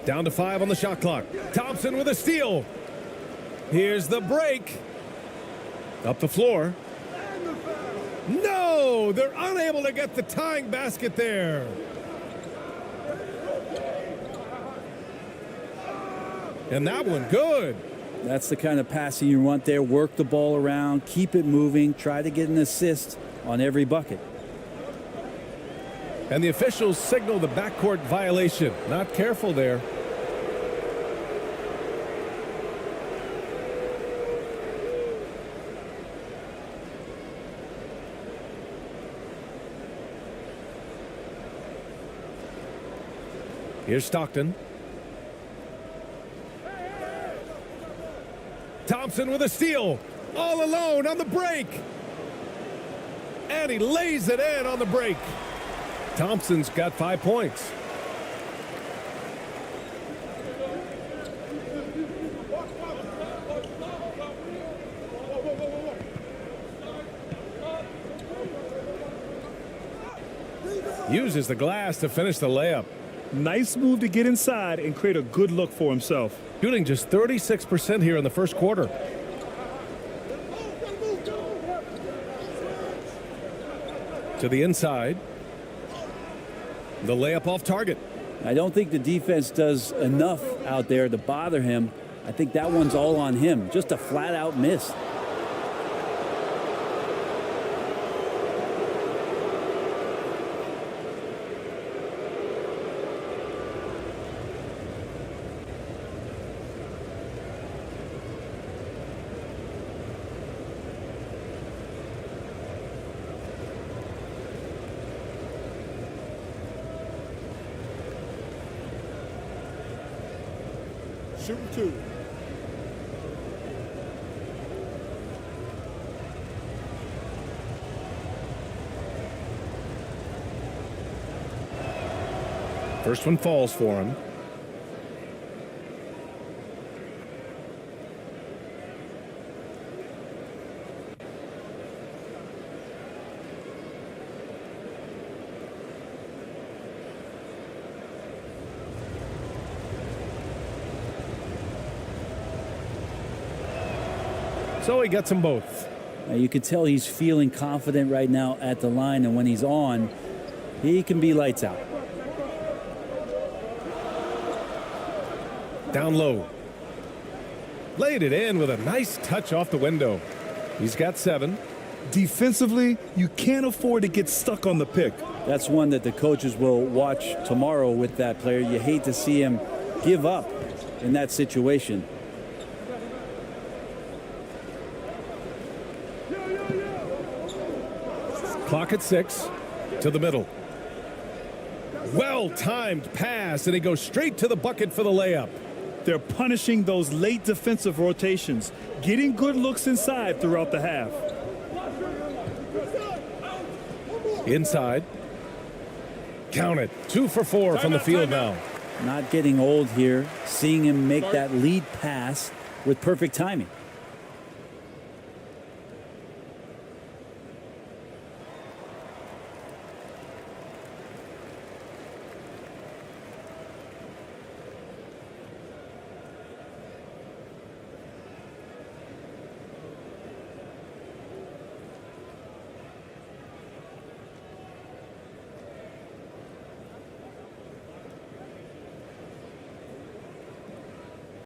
Down to 5 on the shot clock. Thompson with a steal. Here's the break. Up the floor. No, they're unable to get the tying basket there. And that one good. That's the kind of passing you want there. Work the ball around, keep it moving, try to get an assist on every bucket. And the officials signal the backcourt violation. Not careful there. Here's Stockton. Thompson with a steal. All alone on the break. And he lays it in on the break. Thompson's got 5 points. Uses the glass to finish the layup. Nice move to get inside and create a good look for himself. Shooting just 36% here in the first quarter. To the inside. The layup off target. I don't think the defense does enough out there to bother him. I think that one's all on him. Just a flat-out miss. Shooting 2. First one falls for him. So he gets them both. Now you can tell he's feeling confident right now at the line, and when he's on, he can be lights out. Down low. Laid it in with a nice touch off the window. He's got 7. Defensively, you can't afford to get stuck on the pick. That's one that the coaches will watch tomorrow with that player. You hate to see him give up in that situation. Clock at 6. To the middle. Well-timed pass, and he goes straight to the bucket for the layup. They're punishing those late defensive rotations, getting good looks inside throughout the half. Inside. Count it. 2 for 4 from the field now. Not getting old here. Seeing him make that lead pass with perfect timing.